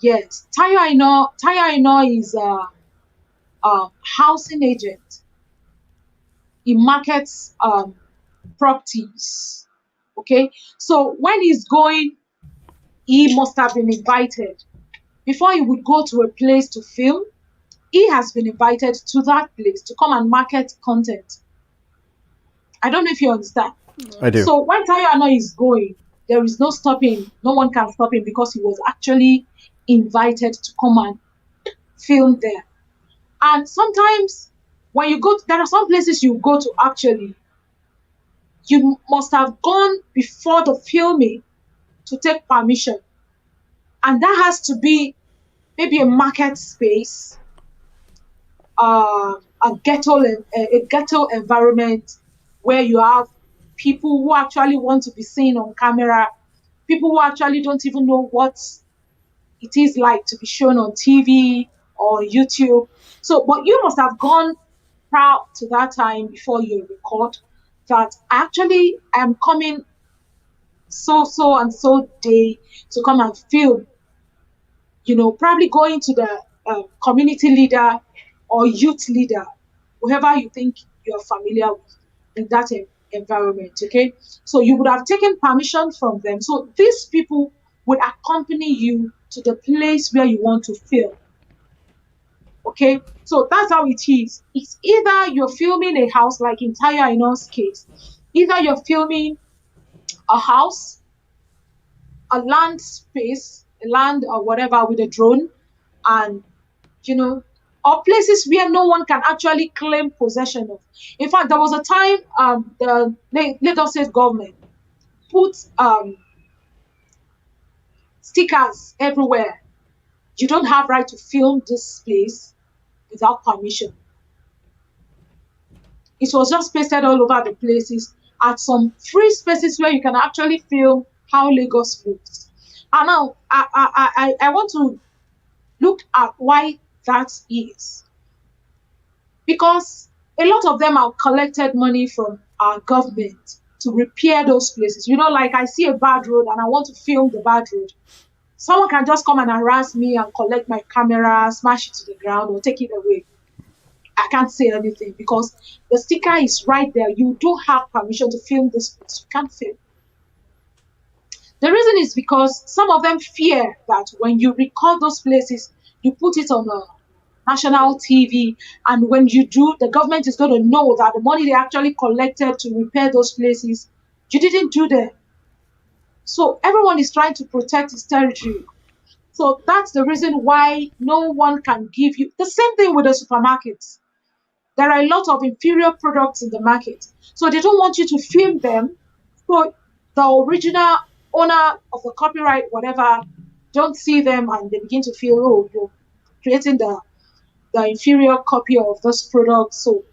yes. Tayo, I know. Tayo, I know is a housing agent. He markets properties. Okay. So when he's going, he must have been invited. Before he would go to a place to film, he has been invited to that place to come and market content. I don't know if you understand. I do. So when Tayo is going, there is no stopping. No one can stop him because he was actually invited to come and film there. And sometimes when you go, there are some places you go to actually, you must have gone before the filming to take permission. And that has to be maybe a market space, a ghetto environment where you have people who actually want to be seen on camera, people who actually don't even know what it is like to be shown on TV or YouTube. So, but you must have gone proud to that time before you record that actually I'm coming so and so day to come and film. Probably going to the community leader or youth leader, whoever you think you're familiar with in that environment. Okay, so you would have taken permission from them. So these people would accompany you to the place where you want to film. Okay, so that's how it is. It's either you're filming a house, like in Tayo Aina's case, either you're filming a house, a land space, a land or whatever with a drone, and or places where no one can actually claim possession of. In fact, there was a time the Lagos State government put stickers everywhere. You don't have right to film this place without permission. It was just pasted all over the places at some free spaces where you can actually film how Lagos looks. And now I want to look at why that is. Because a lot of them have collected money from our government to repair those places. Like I see a bad road and I want to film the bad road. Someone can just come and harass me and collect my camera, smash it to the ground, or take it away. I can't say anything because the sticker is right there. You don't have permission to film this place. You can't film. The reason is because some of them fear that when you record those places, you put it on a national TV, and when you do, the government is going to know that the money they actually collected to repair those places, you didn't do them. So everyone is trying to protect his territory. So that's the reason why no one can give you the same thing with the supermarkets. There are a lot of inferior products in the market. So they don't want you to film them. So the original owner of the copyright, whatever, don't see them and they begin to feel, oh, you're creating the inferior copy of this product. So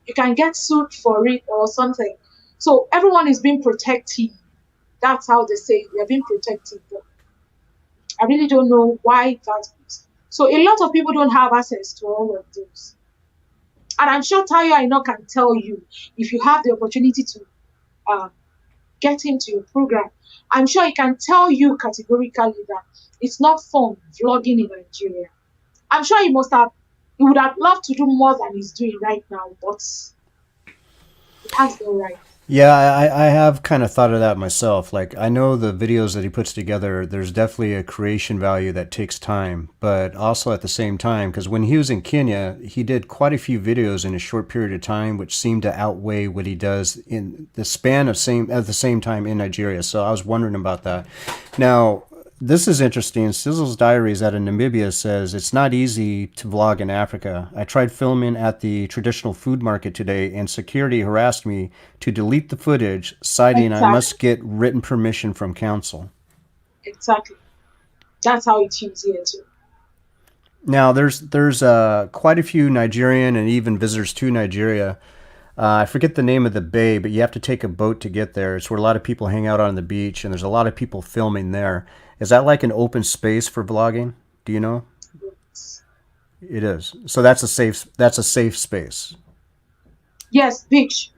you can get sued for it or something. So everyone is being protective. That's how they say it. They're being protective. But I really don't know why that is. So a lot of people don't have access to all of those. And I'm sure Tayo Aino can tell you if you have the opportunity to uh, get into your program. I'm sure he can tell you categorically that it's not fun vlogging in Nigeria. I'm sure he would have loved to do more than he's doing right now, but he has no right. Yeah, I have kind of thought of that myself. Like, I know the videos that he puts together, there's definitely a creation value that takes time, but also at the same time, because when he was in Kenya, he did quite a few videos in a short period of time, which seemed to outweigh what he does in the span of same at the same time in Nigeria. So I was wondering about that. Now, this is interesting. Sizzle's Diaries out of Namibia says it's not easy to vlog in Africa. I tried filming at the traditional food market today, and security harassed me to delete the footage, citing I Exactly. must get written permission from council. Exactly. That's how it is here too. Now, there's quite a few Nigerian and even visitors to Nigeria. I forget the name of the bay, but you have to take a boat to get there. It's where a lot of people hang out on the beach, and there's a lot of people filming there. Is that like an open space for vlogging? Do you know? It is. So that's a safe space. Yes, beach.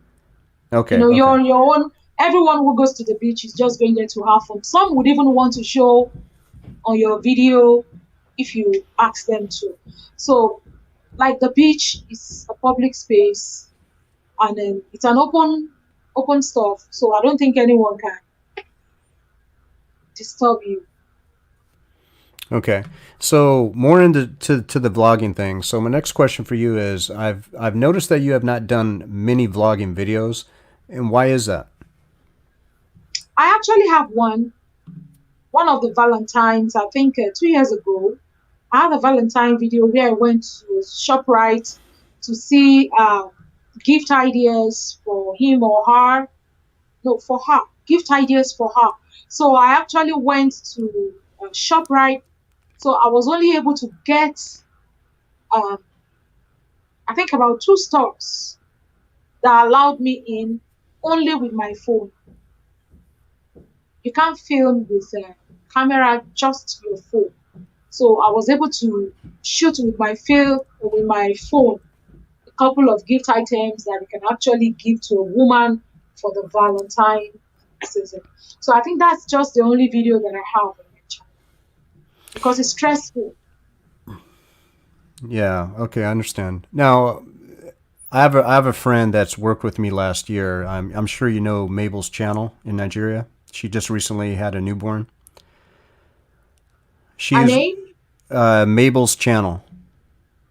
Okay, You're okay. on your own. Everyone who goes to the beach is just going there to have fun. Some would even want to show on your video if you ask them to. So, like the beach is a public space, and then it's an open stuff. So I don't think anyone can disturb you. Okay. So more into to the vlogging thing. So my next question for you is I've noticed that you have not done many vlogging videos, and why is that? I actually have one of the Valentines. I think 2 years ago, I had a Valentine video where I went to ShopRite to see gift ideas for him or her. No, for her. Gift ideas for her. So I actually went to ShopRite. So I was only able to get, um, I think, about two stores that allowed me in only with my phone. You can't film with a camera, just your phone. So I was able to shoot with with my phone a couple of gift items that you can actually give to a woman for the Valentine season. So I think that's just the only video that I have on my channel because it's stressful. Yeah, okay, I understand. Now, I have a friend that's worked with me last year. I'm sure you know Mabel's channel in Nigeria. She just recently had a newborn. Her She's name, Mabel's channel.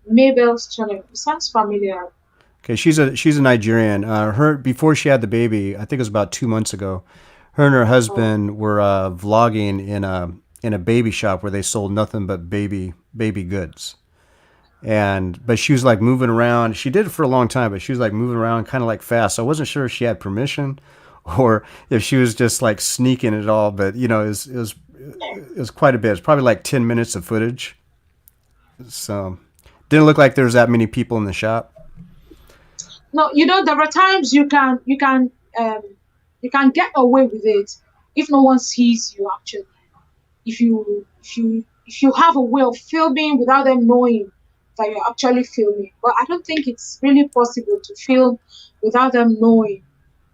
Mabel's channel. It sounds familiar. Okay, she's a Nigerian. Her before she had the baby, I think it was about 2 months ago. Her and her Oh, husband were vlogging in a baby shop where they sold nothing but baby goods. And but she was like moving around. She did it for a long time, but she was like moving around kind of like fast. So I wasn't sure if she had permission or if she was just like sneaking it all. But it was quite a bit. It's probably like 10 minutes of footage. So didn't look like there was that many people in the shop. no, there are times um you can get away with it if no one sees you actually. If you have a way of filming without them knowing that you're actually filming. But I don't think it's really possible to film without them knowing.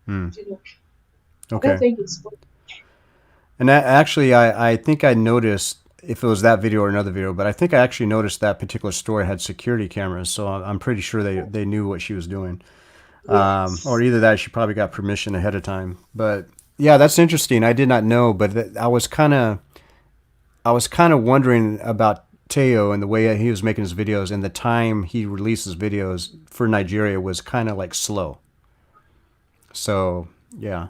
Hmm. You know, I don't Okay. think it's possible. And actually, I think I noticed if it was that video or another video, but I think I actually noticed that particular store had security cameras, so I'm pretty sure they knew what she was doing. Or Yes. either that, she probably got permission ahead of time. But yeah, that's interesting. I did not know, but I was kind of wondering about Teo and the way he was making his videos, and the time he releases videos for Nigeria was kind of like slow. So yeah,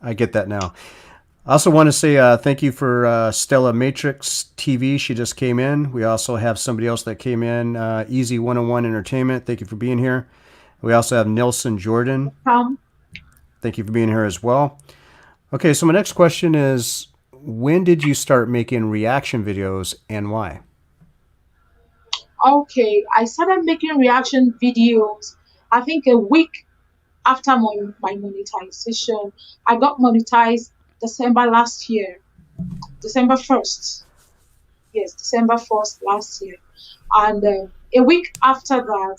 I get that now. I also want to say thank you for Stella Matrix TV. She just came in. We also have somebody else that came in, Easy 101 Entertainment. Thank you for being here. We also have Nelson Jordan. Um, Thank you for being here as well. Okay, so my next question is, when did you start making reaction videos and why? okay, I started making reaction videos, I think a week after my monetization. I got monetized December last year, December 1st. Yes, December 1st last year. And a week after that,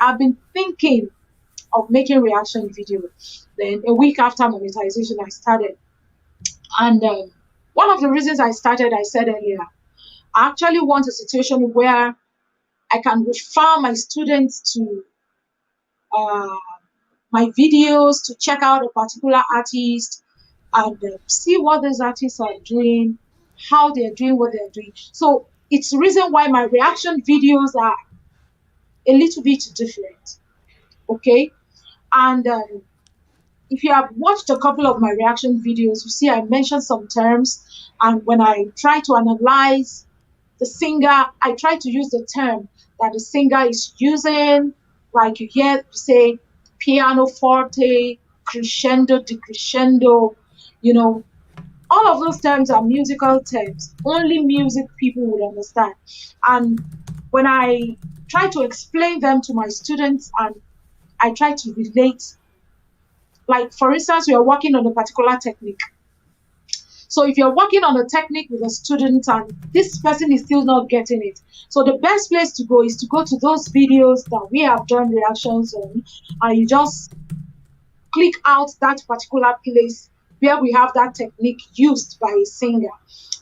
I've been thinking of making reaction video. Then a week after monetization, I started. And one of the reasons I started, I said earlier, I actually want a situation where I can refer my students to uh, my videos to check out a particular artist and see what these artists are doing, how they're doing what they're doing. So it's the reason why my reaction videos are a little bit different. Okay. And if you have watched a couple of my reaction videos, you see I mentioned some terms. And when I try to analyze the singer, I try to use the term that the singer is using. Like you hear, you say piano forte, crescendo, decrescendo, you know, all of those terms are musical terms. Only music people would understand. And when I try to explain them to my students and I try to relate, like for instance, we are working on a particular technique. So if you're working on a technique with a student and this person is still not getting it, so the best place to go is to go to those videos that we have done reactions on, and you just click out that particular place where we have that technique used by a singer.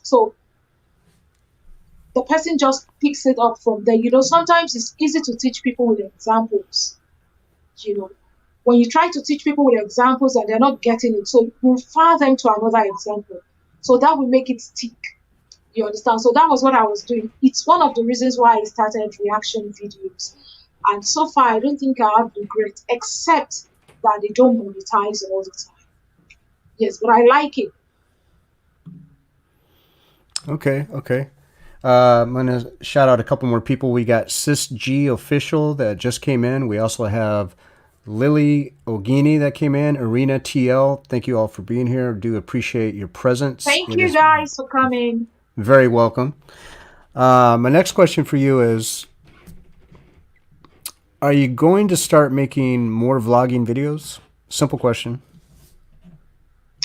So the person just picks it up from there. Sometimes it's easy to teach people with examples. You know, when you try to teach people with examples and they're not getting it, so you refer them to another example. So that will make it stick. You understand? So that was what I was doing. It's one of the reasons why I started reaction videos. And so far, I don't think I have regret, except that they don't monetize all the time. Yes, but I like it. Okay, okay. I'm going to shout out a couple more people. We got Sis G Official that just came in. We also have Lily Ogini that came in. Arena TL, thank you all for being here. Do appreciate your presence. Thank It you is guys for coming. very welcome. My next question for you is, are you going to start making more vlogging videos? Simple question.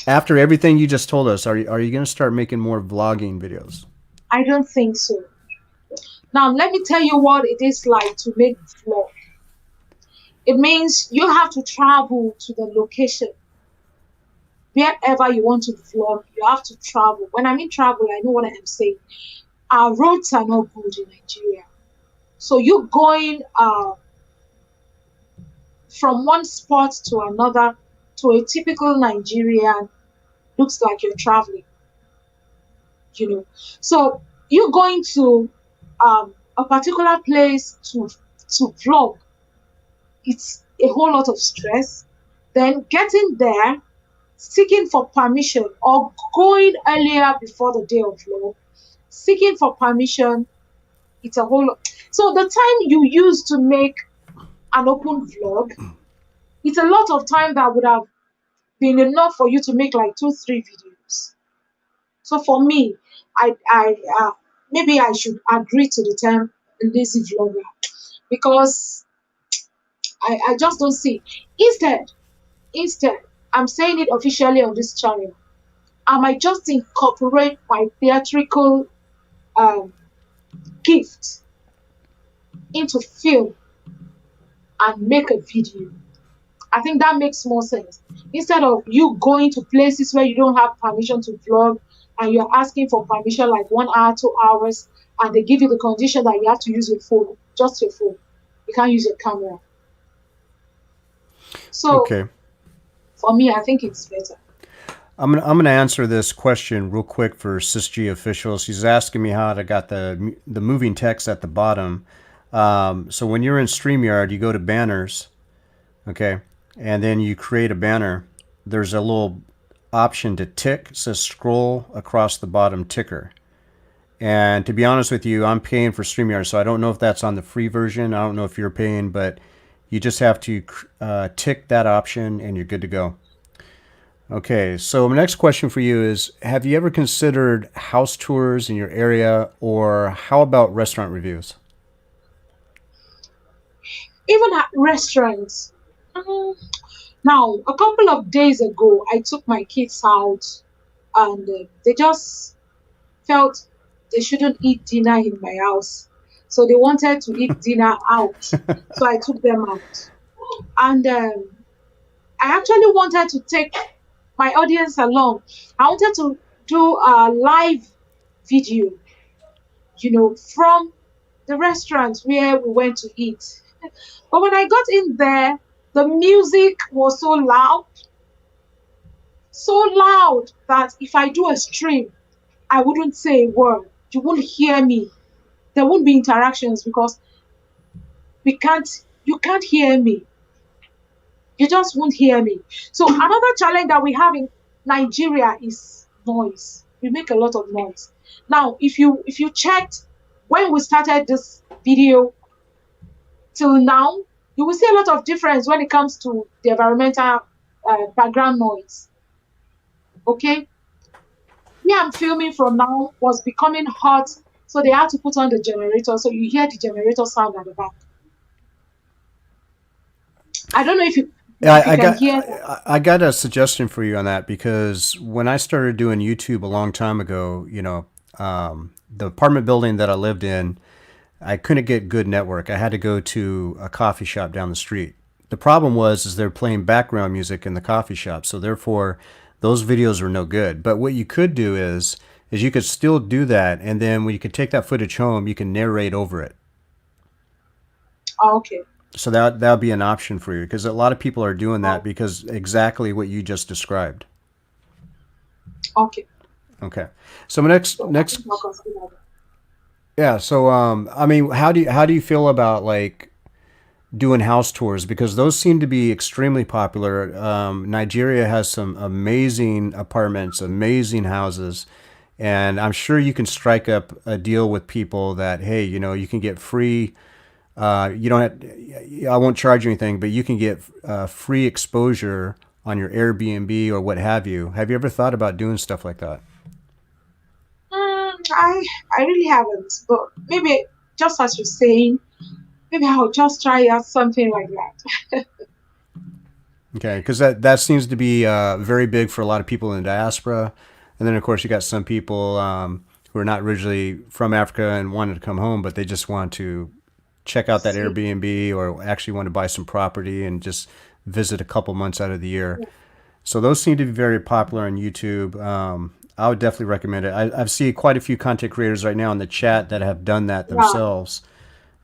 After everything you just told us, are you going to start making more vlogging videos? I don't think so. Now, let me tell you what it is like to make vlog. It means you have to travel to the location. Wherever you want to vlog, you have to travel. When I mean travel, I know what I am saying. Our roads are not good in Nigeria. So you going from one spot to another to a typical Nigerian looks like you're traveling. So you going to a particular place to vlog, it's a whole lot of stress. Then getting there, seeking for permission or going earlier before the day of vlog, seeking for permission, it's a whole lot. So the time you use to make an open vlog, it's a lot of time that would have been enough for you to make like 2, 3 videos. So for me, I maybe I should agree to the term lazy vlogger because I just don't see. Instead, I'm saying it officially on this channel. I might just incorporate my theatrical um, gift into film and make a video. I think that makes more sense. Instead of you going to places where you don't have permission to vlog and you're asking for permission like 1 hour, 2 hours, and they give you the condition that you have to use your phone, just your phone. You can't use your camera. So Okay. for me, I think it's better. I'm gonna answer this question real quick for SysG officials. She's asking me how I got the moving text at the bottom. So when you're in StreamYard, you go to banners, okay, and then you create a banner. There's a little option to tick. It says scroll across the bottom ticker. And to be honest with you, I'm paying for StreamYard, so I don't know if that's on the free version. I don't know if you're paying, but you just have to tick that option and you're good to go. Okay, so my next question for you is, have you ever considered house tours in your area, or how about restaurant reviews? Even at restaurants. Mm, Now, a couple of days ago, I took my kids out, and they just felt they shouldn't eat dinner in my house. So they wanted to eat dinner out. So I took them out. And I actually wanted to take my audience along. I wanted to do a live video, from the restaurant where we went to eat. But when I got in there, the music was so loud that if I do a stream, I wouldn't say a word. You won't hear me. There won't be interactions because you can't hear me. You just won't hear me. So another challenge that we have in Nigeria is noise. We make a lot of noise. Now, if you checked when we started this video till now, you will see a lot of difference when it comes to the environmental background noise. Okay, where I'm filming from now was becoming hot, so they had to put on the generator, so you hear the generator sound at the back. I don't know if you I can got hear that. I got a suggestion for you on that, because when I started doing YouTube a long time ago, the apartment building that I lived in, I couldn't get good network. I had to go to a coffee shop down the street. The problem was is they're playing background music in the coffee shop, so therefore those videos were no good. But what you could do is you could still do that, and then when you could take that footage home, you can narrate over it. Oh, okay. So that would be an option for you, because a lot of people are doing that Oh, because exactly what you just described. okay. Okay. So my next So I next think I'll consider that. yeah. So I mean, how do you feel about like doing house tours, because those seem to be extremely popular. Nigeria has some amazing apartments, amazing houses, and I'm sure you can strike up a deal with people that, hey, you can get free. You don't have, I won't charge you anything, but you can get free exposure on your Airbnb or what have you. Have you ever thought about doing stuff like that? I really haven't, but maybe just as you're saying, maybe I'll just try out something like that. Okay, because that seems to be very big for a lot of people in the diaspora, and then of course you got some people who are not originally from Africa and wanted to come home, but they just want to check out that See, Airbnb, or actually want to buy some property and just visit a couple months out of the year. yeah, So those seem to be very popular on YouTube. I would definitely recommend it. I've seen quite a few content creators right now in the chat that have done that yeah, themselves,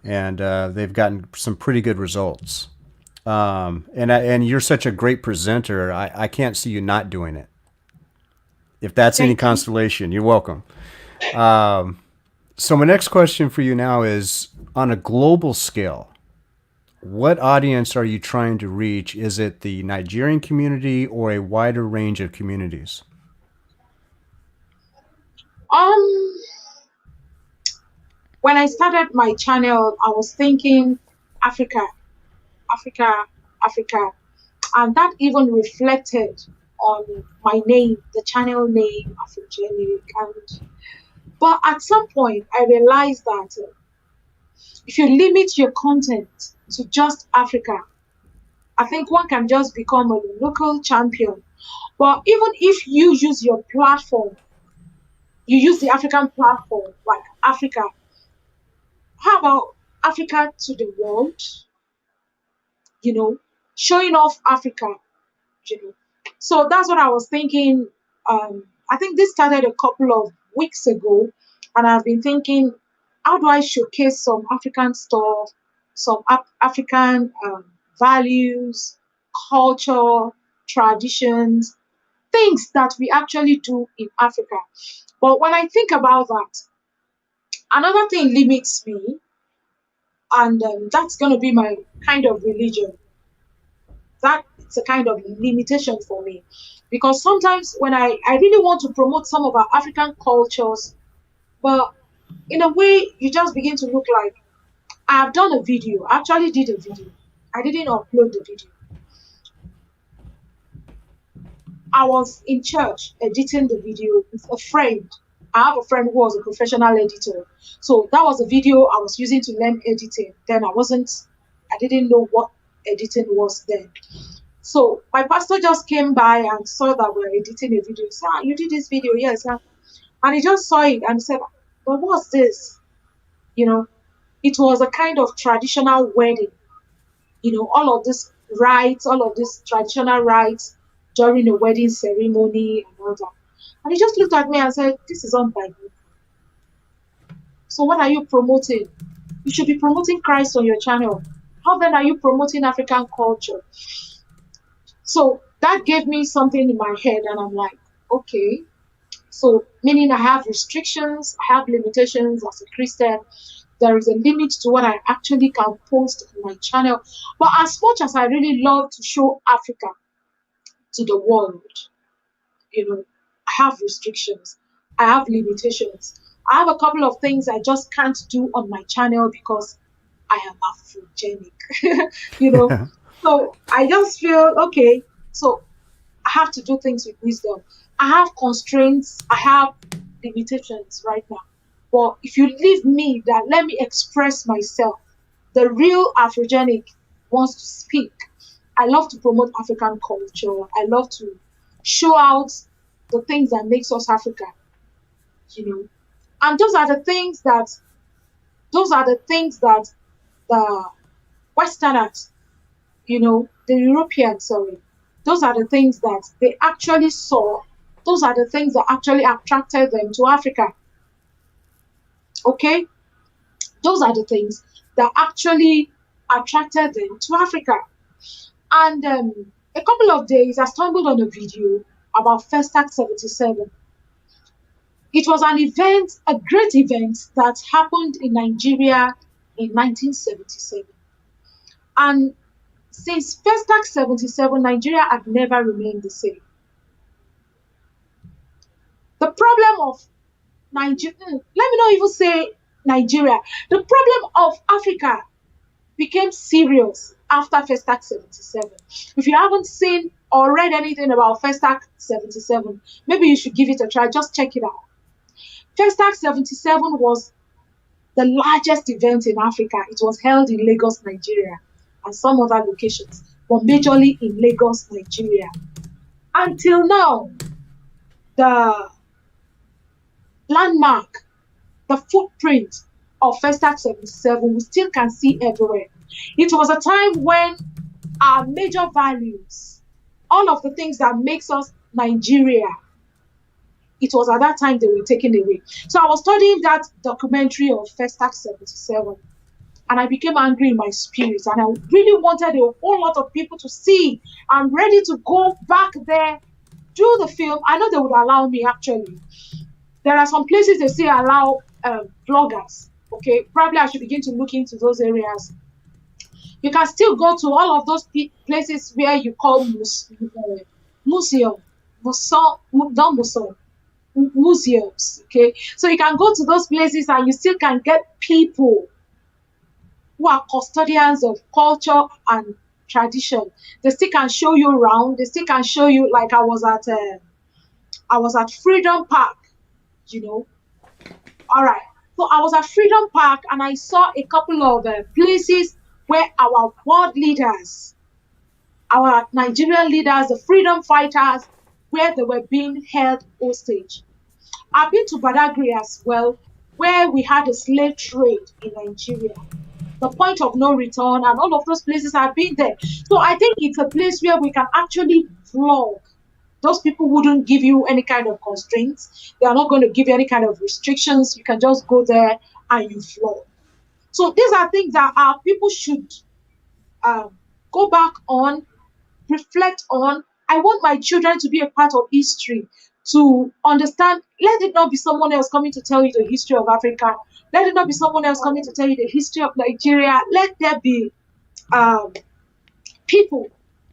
and they've gotten some pretty good results. And you're such a great presenter. I can't see you not doing it. If that's any thank you. consolation, you're welcome. So my next question for you now is, on a global scale, what audience are you trying to reach? Is it the Nigerian community or a wider range of communities? Um, when I started my channel, I was thinking Africa, Africa, Africa, and that even reflected on my name, the channel name, Afrogenic. And but at some point, I realized that if you limit your content to just Africa, I think one can just become a local champion. But even if you use your platform, you use the African platform, like Africa, how about Africa to the world, you know, showing off Africa, you know. So that's what I was thinking. I think this started a couple of weeks ago, and I've been thinking, how do I showcase some African stuff, some African values, culture, traditions, things that we actually do in Africa. But when I think about that, another thing limits me, and that's going to be my kind of religion. That it's a kind of limitation for me, because sometimes when I really want to promote some of our African cultures, but in a way you just begin to look like, I've done a video, I actually did a video, I didn't upload the video. I was in church editing the video with a friend. I have a friend who was a professional editor. So that was a video I was using to learn editing. Then I didn't know what editing was then. So my pastor just came by and saw that we were editing a video. He said, "Ah, you did this video?" Yes. And he just saw it and said, "But what's this?" You know, it was a kind of traditional wedding. All of this rites, all of these traditional rites during a wedding ceremony and all that. And he just looked at me and said, "This is unbiblical. So what are you promoting? You should be promoting Christ on your channel. How then are you promoting African culture?" So that gave me something in my head, and I'm like, okay. So meaning I have restrictions, I have limitations as a Christian. There is a limit to what I actually can post on my channel. But as much as I really love to show Africa to the world, I have restrictions, I have limitations. I have a couple of things I just can't do on my channel because I am Afrogenic, you know. So I just feel okay. So I have to do things with wisdom. I have constraints, I have limitations right now. But if you leave me that, let me express myself. The real Afrogenic wants to speak. I love to promote African culture. I love to show out the things that makes us African, you know. And those are the things that the Westerners, the Europeans, sorry, those are the things that they actually saw. Those are the things that actually attracted them to Africa. Okay? Those are the things that actually attracted them to Africa. And a couple of days, I stumbled on a video about Festac 77. It was an event, a great event that happened in Nigeria in 1977. And since Festac 77, Nigeria had never remained the same. The problem of Nigeria, let me not even say Nigeria, the problem of Africa became serious after Festac 77. If you haven't seen or read anything about Festac 77, maybe you should give it a try. Just check it out. Festac 77 was the largest event in Africa. It was held in Lagos, Nigeria, and some other locations, but majorly in Lagos, Nigeria. Until now, the landmark, the footprint of Festac 77, we still can see everywhere. It was a time when our major values, all of the things that makes us Nigeria, it was at that time they were taken away. So I was studying that documentary of Festac 77, and I became angry in my spirit, and I really wanted a whole lot of people to see. I'm ready to go back there, do the film. I know they would allow me, actually. There are some places they say allow bloggers. Okay, probably I should begin to look into those areas. You can still go to all of those places where you call museum, not museum, museums. Okay, so you can go to those places and you still can get people who are custodians of culture and tradition. They still can show you around. They still can show you, like I was at Freedom Park, All right. So I was at Freedom Park and I saw a couple of places where our world leaders, our Nigerian leaders, the freedom fighters, where they were being held hostage. I've been to Badagry as well, where we had a slave trade in Nigeria. The point of no return and all of those places, I've been there. So I think it's a place where we can actually vlog Those people wouldn't give you any kind of constraints. They are not going to give you any kind of restrictions. You can just go there and you flow. So these are things that our people should go back on, reflect on. I want my children to be a part of history, to understand. Let it not be someone else coming to tell you the history of Africa. Let it not be someone else coming to tell you the history of Nigeria. Let there be um, people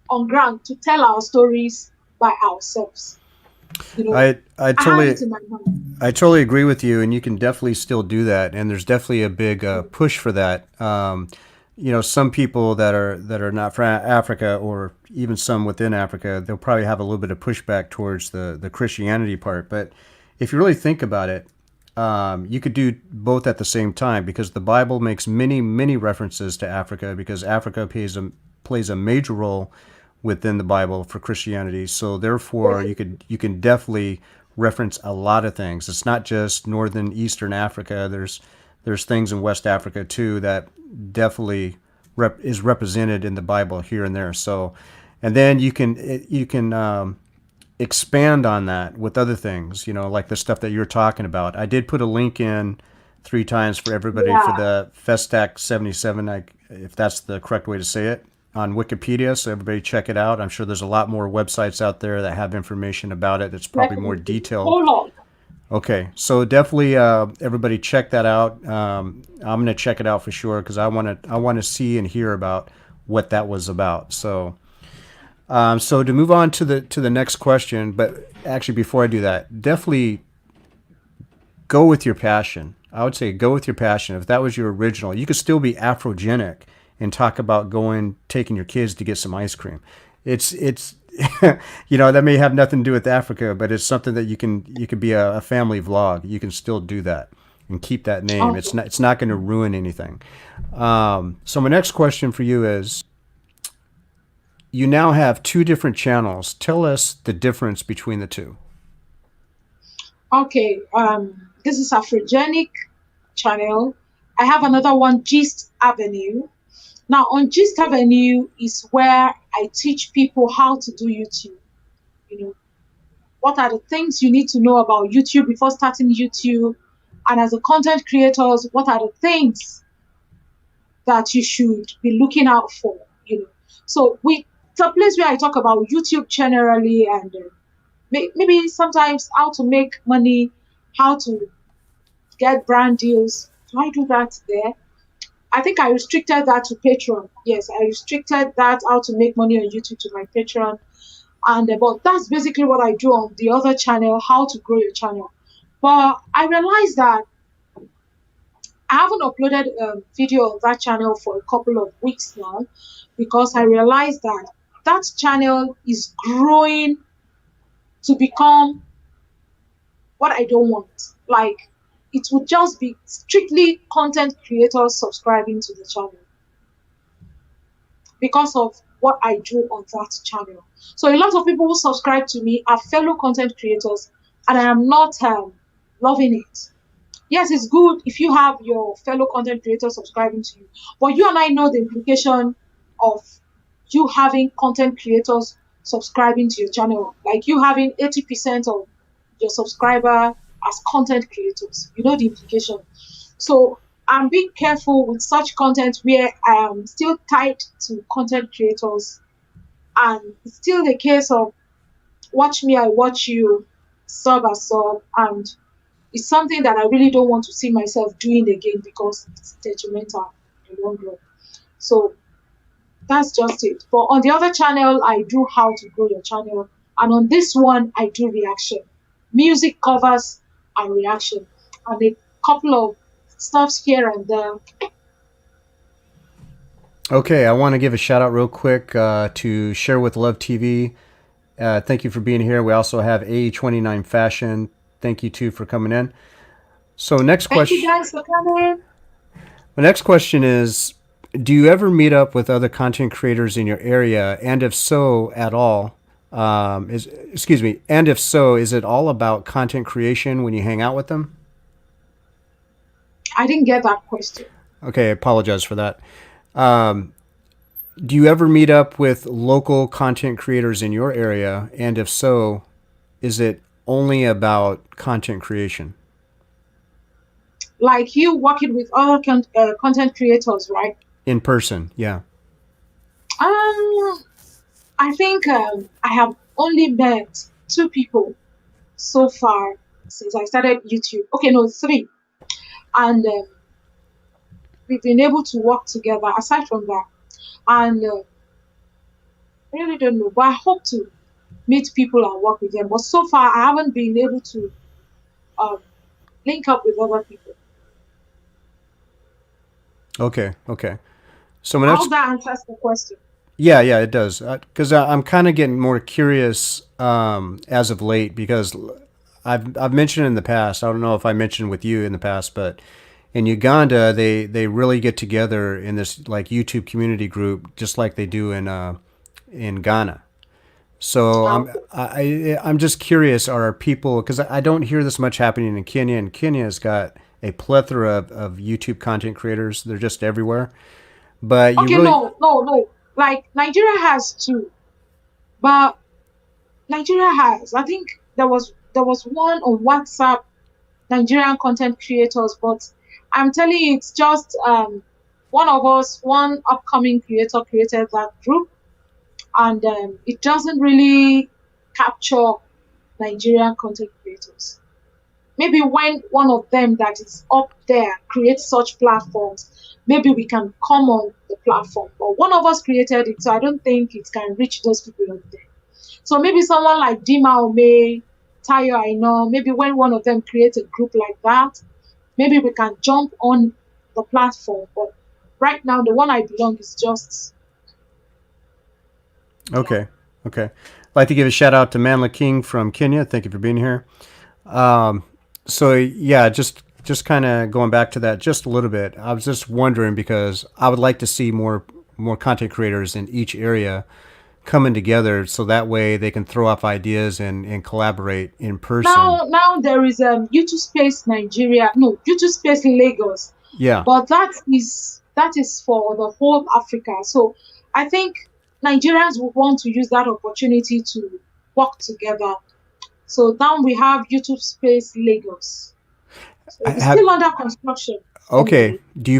on ground to tell our stories by ourselves. You know, I I have totally it in my mind. I totally agree with you, and you can definitely still do that. And there's definitely a big push for that. Some people that are not from Africa, or even some within Africa, they'll probably have a little bit of pushback towards the Christianity part. But if you really think about it, you could do both at the same time, because the Bible makes many references to Africa, because Africa plays a major role within the Bible for Christianity. So therefore, you can definitely reference a lot of things. It's not just northern Eastern Africa. There's things in West Africa too that definitely is represented in the Bible here and there. So, and then you can expand on that with other things, like the stuff that you're talking about. I did put a link in 3 times for everybody for Yeah, the Festac 77, if that's the correct way to say it, on Wikipedia. So everybody check it out. I'm sure there's a lot more websites out there that have information about it. It's probably more definitely. detailed. Hold on. Okay, so definitely everybody check that out. I'm gonna check it out for sure, because I want to see and hear about what that was about. So to move on to the next question, but actually before I do that, definitely go with your passion. I would say go with your passion. If that was your original, you could still be Afrogenic and talk about taking your kids to get some ice cream. It's that may have nothing to do with Africa, but it's something that you could be a family vlog. You can still do that and keep that name. Okay. It's not going to ruin anything. So my next question for you is, you now have 2 different channels. Tell us the difference between the two. Okay. This is Afrogenic channel. I have another one, Gist Avenue. Now, on Gist Avenue is where I teach people how to do YouTube. You know, what are the things you need to know about YouTube before starting YouTube? And as a content creators, what are the things that you should be looking out for? So it's a place where I talk about YouTube generally, and maybe sometimes how to make money, how to get brand deals. Do I do that there? I think I restricted that to Patreon. Yes, I restricted that how to make money on YouTube to my Patreon. And but that's basically what I do on the other channel, how to grow your channel. But I realized that I haven't uploaded a video on that channel for a couple of weeks now, because I realized that that channel is growing to become what I don't want. Like, it would just be strictly content creators subscribing to the channel because of what I do on that channel. So a lot of people who subscribe to me are fellow content creators, and I am not loving it. Yes, it's good if you have your fellow content creators subscribing to you, but you and I know the implication of you having content creators subscribing to your channel, like you having 80% of your subscriber as content creators. You know the implication. So I'm being careful with such content where I am still tied to content creators, and it's still the case of watch me, I watch you, sub as sub, and it's something that I really don't want to see myself doing again, because it's detrimental in the long run. So that's just it. But on the other channel, I do how to grow your channel, and on this one, I do reaction, music covers, and reaction, and a couple of stuffs here and there. Okay, I want to give a shout out real quick to Share with Love TV. Thank you for being here. We also have A29 Fashion. Thank you too for coming in. So next Thank you question. guys for coming. The next question is, do you ever meet up with other content creators in your area, and if so, at all? And if so, is it all about content creation when you hang out with them? I didn't get that question. Okay, I apologize for that. Um, Do you ever meet up with local content creators in your area? And if so, is it only about content creation? Like you working with other content creators, right? In person, yeah. Um, I think I have only met two people so far since I started YouTube. Okay, no, three. And we've been able to work together aside from that. And I really don't know, but I hope to meet people and work with them. But so far, I haven't been able to um, link up with other people. Okay, okay. So my I next, hope that answers the question. yeah, yeah, it does. Because I'm kind of getting more curious as of late because I've mentioned in the past. I don't know if I mentioned with you in the past, but in Uganda, they really get together in this like YouTube community group, just like they do in Ghana. So Okay. I'm just curious. Are people, because I don't hear this much happening in Kenya, and Kenya's got a plethora of YouTube content creators. They're just everywhere. But you Okay, really, no, no, no. Like Nigeria has two, but Nigeria has. I think there was one on WhatsApp, Nigerian content creators, but I'm telling you, it's just one of us, one upcoming creator created that group, and it doesn't really capture Nigerian content creators. Maybe when one of them that is up there creates such platforms, maybe we can come on the platform. But one of us created it, so I don't think it can reach those people up there. So maybe someone like Dima Ome, Tayo I know, maybe when one of them creates a group like that, maybe we can jump on the platform. But right now, the one I belong is just, yeah. okay, okay. I'd like to give a shout out to Manla King from Kenya. Thank you for being here. Um, so yeah, just kind of going back to that just a little bit. I was just wondering because I would like to see more content creators in each area coming together so that way they can throw off ideas and collaborate in person. Now there is YouTube Space Nigeria, no, YouTube Space Lagos, Yeah. but that is for the whole Africa. So I think Nigerians would want to use that opportunity to work together. So now we have YouTube Space Lagos. So it's Have still under construction okay. anyway, Do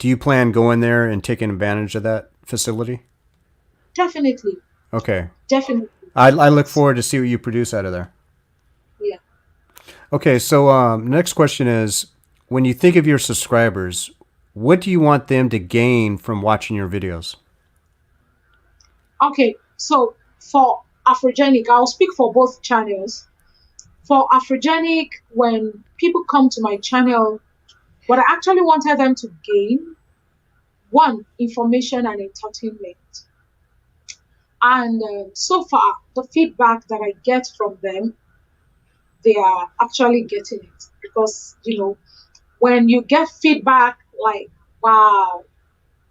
you but plan going there and taking advantage of that facility? definitely, Okay. definitely, I look forward to see what you produce out of there. yeah. Okay, so next question is when you think of your subscribers, what do you want them to gain from watching your videos? Okay, so for Afrogenic, I'll speak for both channels. For Afrogenic, when people come to my channel, what I actually wanted them to gain, one, information and entertainment. And so far, the feedback that I get from them, they are actually getting it. Because, when you get feedback like, wow,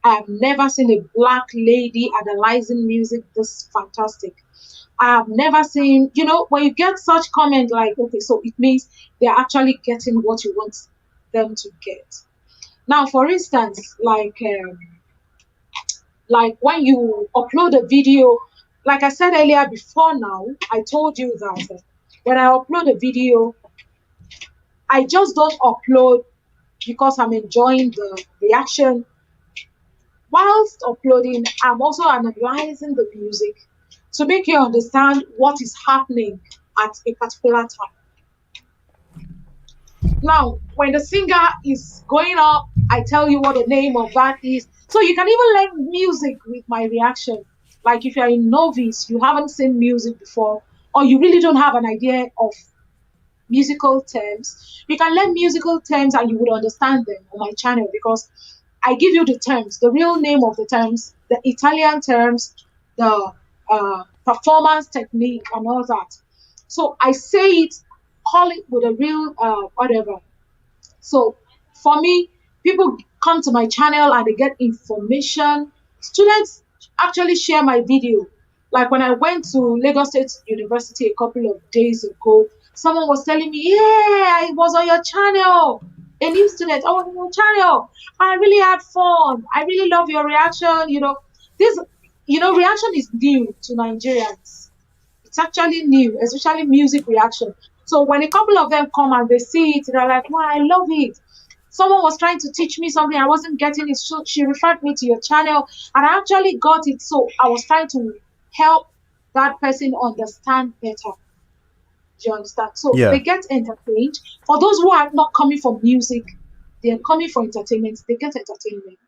I have never seen a black lady analyzing music this fantastic. I have never seen, when you get such comment like, okay, so it means they're actually getting what you want them to get. Now, for instance, like when you upload a video, like I said earlier before now, I told you that when I upload a video, I just don't upload because I'm enjoying the reaction. Whilst uploading, I'm also analyzing the music to make you understand what is happening at a particular time. Now, when the singer is going up, I tell you what the name of that is. So you can even learn music with my reaction. Like if you're a novice, you haven't seen music before, or you really don't have an idea of musical terms, you can learn musical terms and you would understand them on my channel because I give you the terms, the real name of the terms, the Italian terms, the performance technique, and all that. So I say it, call it with a real whatever. So for me, people come to my channel and they get information. Students actually share my video. Like when I went to Lagos State University a couple of days ago, someone was telling me, "Yeah, I was on your channel." A new student, I was on your channel. I really had fun. I really love your reaction. This, reaction is new to Nigerians. It's actually new, especially music reaction. So when a couple of them come and they see it, they're like, wow, I love it. Someone was trying to teach me something, I wasn't getting it. So she referred me to your channel and I actually got it. So I was trying to help that person understand better. Do you understand? So Yeah. they get entertained. For those who are not coming for music, they're coming for entertainment. They get entertainment.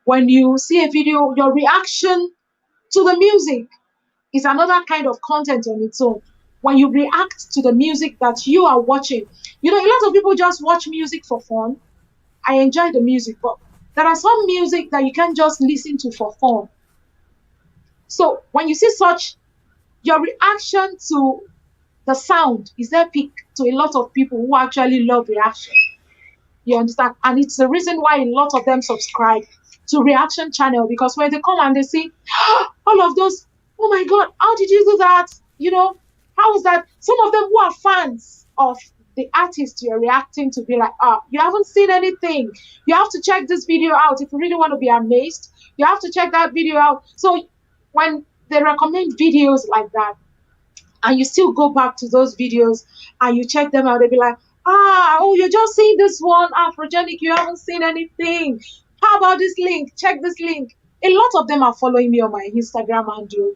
When you see a video, your reaction to the music is another kind of content on its own. When you react to the music that you are watching, a lot of people just watch music for fun. I enjoy the music, but there are some music that you can't just listen to for fun. So when you see such, your reaction to the sound is epic to a lot of people who actually love reaction. You understand? And it's the reason why a lot of them subscribe to reaction channel, because when they come and they see all of those, oh my God, how did you do that? How is that? Some of them who are fans of the artist you're reacting to be like, you haven't seen anything. You have to check this video out. If you really want to be amazed, you have to check that video out. So when they recommend videos like that, and you still go back to those videos and you check them out, they'll be like, you're just seeing this one, Afrogenic, you haven't seen anything. How about this link? Check this link. A lot of them are following me on my Instagram handle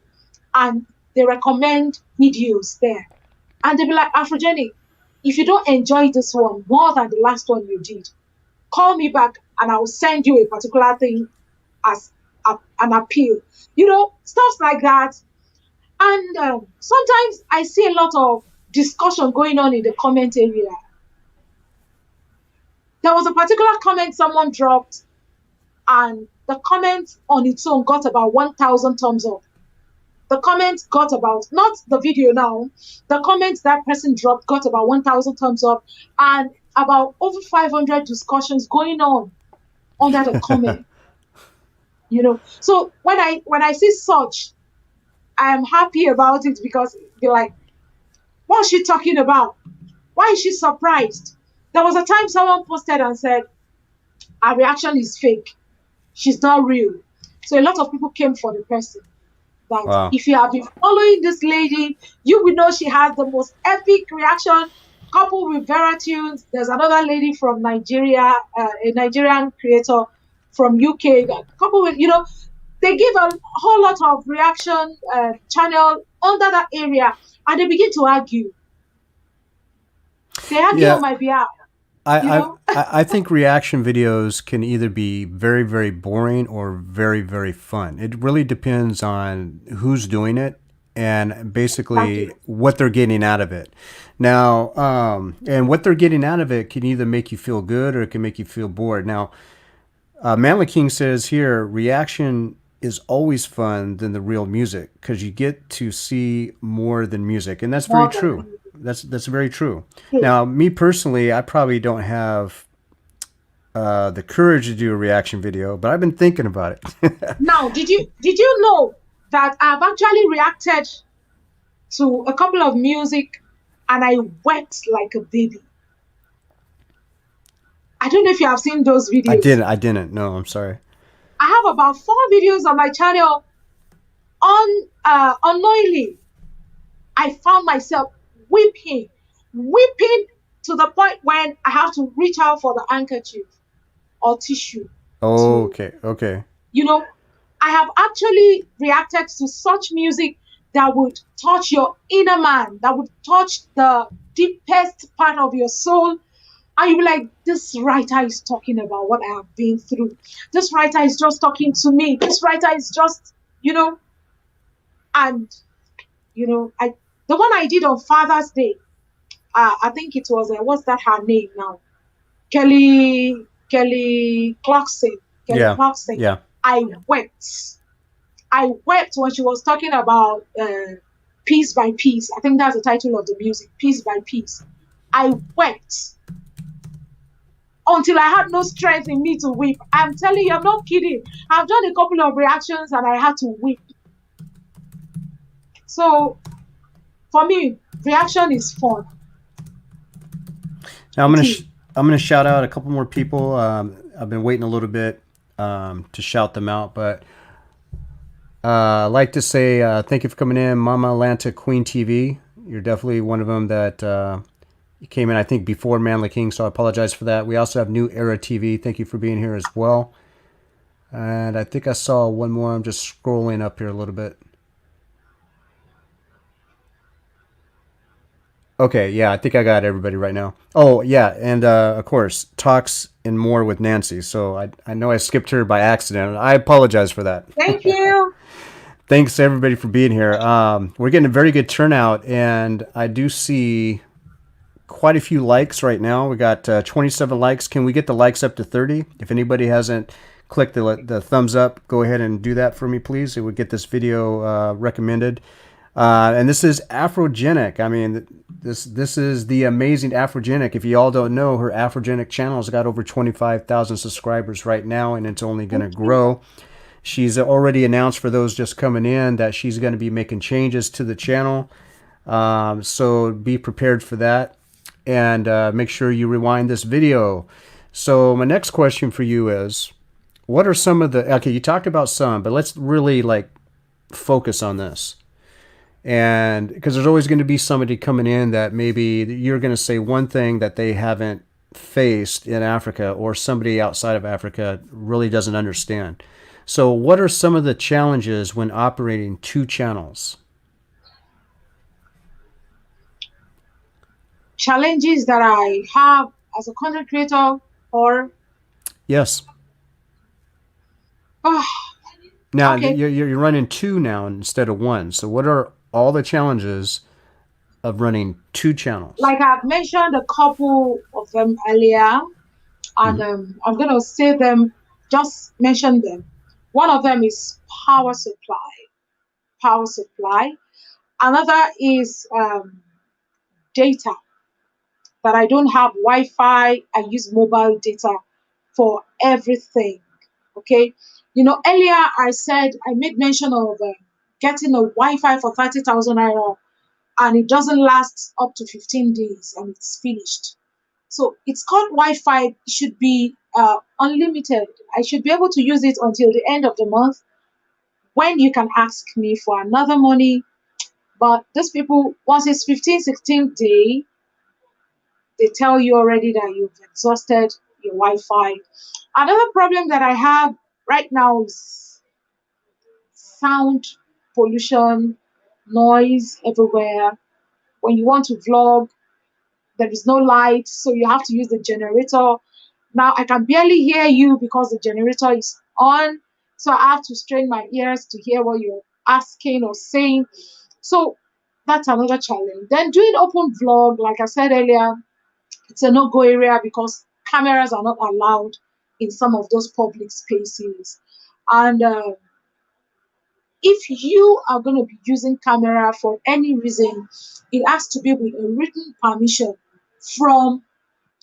and they recommend videos there. And they'll be like, Afrogenic, if you don't enjoy this one more than the last one you did, call me back and I will send you a particular thing as an appeal. Stuff like that. And sometimes I see a lot of discussion going on in the comment area. There was a particular comment someone dropped, and the comment on its own got about 1,000 thumbs up. The comment got about, not the video now, the comment that person dropped got about 1,000 thumbs up, and about over 500 discussions going on under the comment. So when I see such, I am happy about it, because you're like, what's she talking about? Why is she surprised? There was a time someone posted and said, her reaction is fake. She's not real. So a lot of people came for the person. That Wow. If you have been following this lady, you will know she has the most epic reaction, coupled with Veritunes. There's another lady from Nigeria, a Nigerian creator from UK, coupled with, they give a whole lot of reaction channel under that area, and they begin to argue. They argue on my behalf. I think reaction videos can either be very, very boring or very, very fun. It really depends on who's doing it and basically what they're getting out of it. Now, and what they're getting out of it can either make you feel good or it can make you feel bored. Now, Manly King says here, reaction is always fun than the real music because you get to see more than music, and that's very true. That's very true. Now, me personally, I probably don't have the courage to do a reaction video, but I've been thinking about it. Now, did you know that I've actually reacted to a couple of music and I wept like a baby? I don't know if you have seen those videos. I didn't. No, I'm sorry. I have about 4 videos on my channel. Unknowingly, I found myself weeping to the point when I have to reach out for the handkerchief or tissue. Oh, okay. I have actually reacted to such music that would touch your inner man, that would touch the deepest part of your soul. And you'll be like, this writer is talking about what I have been through. This writer is just talking to me. This writer is just, and, the one I did on Father's Day, I think it was, what's that her name now? Kelly Clarkson. Clarkson. Yeah. I wept when she was talking about Piece by Piece. I think that's the title of the music, Piece by Piece. I wept until I had no strength in me to weep. I'm telling you, I'm not kidding. I've done a couple of reactions and I had to weep. So, for me, reaction is fun. Now I'm gonna shout out a couple more people. I've been waiting a little bit to shout them out, but I'd like to say thank you for coming in, Mama Atlanta Queen TV. You're definitely one of them that came in, I think, before Manly King, so I apologize for that. We also have New Era TV. Thank you for being here as well. And I think I saw one more. I'm just scrolling up here a little bit. Okay, yeah, I think I got everybody right now. Oh, yeah, and of course, talks and more with Nancy. So I know I skipped her by accident. I apologize for that. Thank you. Thanks everybody for being here. We're getting a very good turnout, and I do see quite a few likes right now. We got 27 likes. Can we get the likes up to 30? If anybody hasn't clicked the thumbs up, go ahead and do that for me, please. It would get this video recommended. And this is Afrogenic. I mean, this is the amazing Afrogenic. If you all don't know, her Afrogenic channel has got over 25,000 subscribers right now, and it's only going to grow. She's already announced for those just coming in that she's going to be making changes to the channel. So be prepared for that, and make sure you rewind this video. So my next question for you is, what are some of the, okay, you talked about some, but let's really like focus on this. And because there's always going to be somebody coming in that maybe you're going to say one thing that they haven't faced in Africa, or somebody outside of Africa really doesn't understand. So what are some of the challenges when operating two channels? Challenges that I have as a content creator, or Yes. oh, Now okay, you're running two now instead of one. So what are all the challenges of running two channels? like I've mentioned a couple of them earlier, and I'm going to say them, just mention them. One of them is power supply. Power supply. Another is data, that I don't have Wi-Fi. I use mobile data for everything. Okay. You know, earlier I made mention of getting a Wi-Fi for 30,000 naira, and it doesn't last up to 15 days and it's finished. So it's called Wi-Fi. It should be unlimited. I should be able to use it until the end of the month, when you can ask me for another money. But these people, once it's 15, 16 day, they tell you already that you've exhausted your Wi-Fi. Another problem that I have right now is sound pollution, noise everywhere. When you want to vlog, there is no light, so you have to use the generator. Now I can barely hear you because the generator is on, so I have to strain my ears to hear what you're asking or saying. So that's another challenge. Then doing open vlog, like I said earlier, it's a no-go area because cameras are not allowed in some of those public spaces. And if you are going to be using camera for any reason, it has to be with a written permission from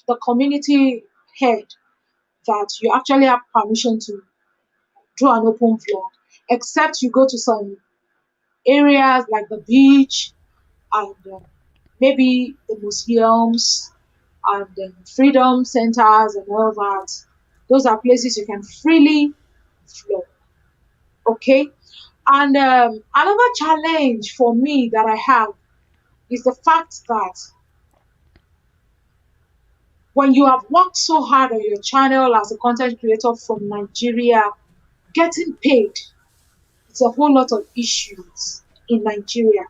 the community head, that you actually have permission to do an open vlog, except you go to some areas like the beach and maybe the museums and freedom centers and all that. Those are places you can freely vlog. Okay. And another challenge for me that I have is the fact that when you have worked so hard on your channel as a content creator from Nigeria, getting paid, it's a whole lot of issues in Nigeria.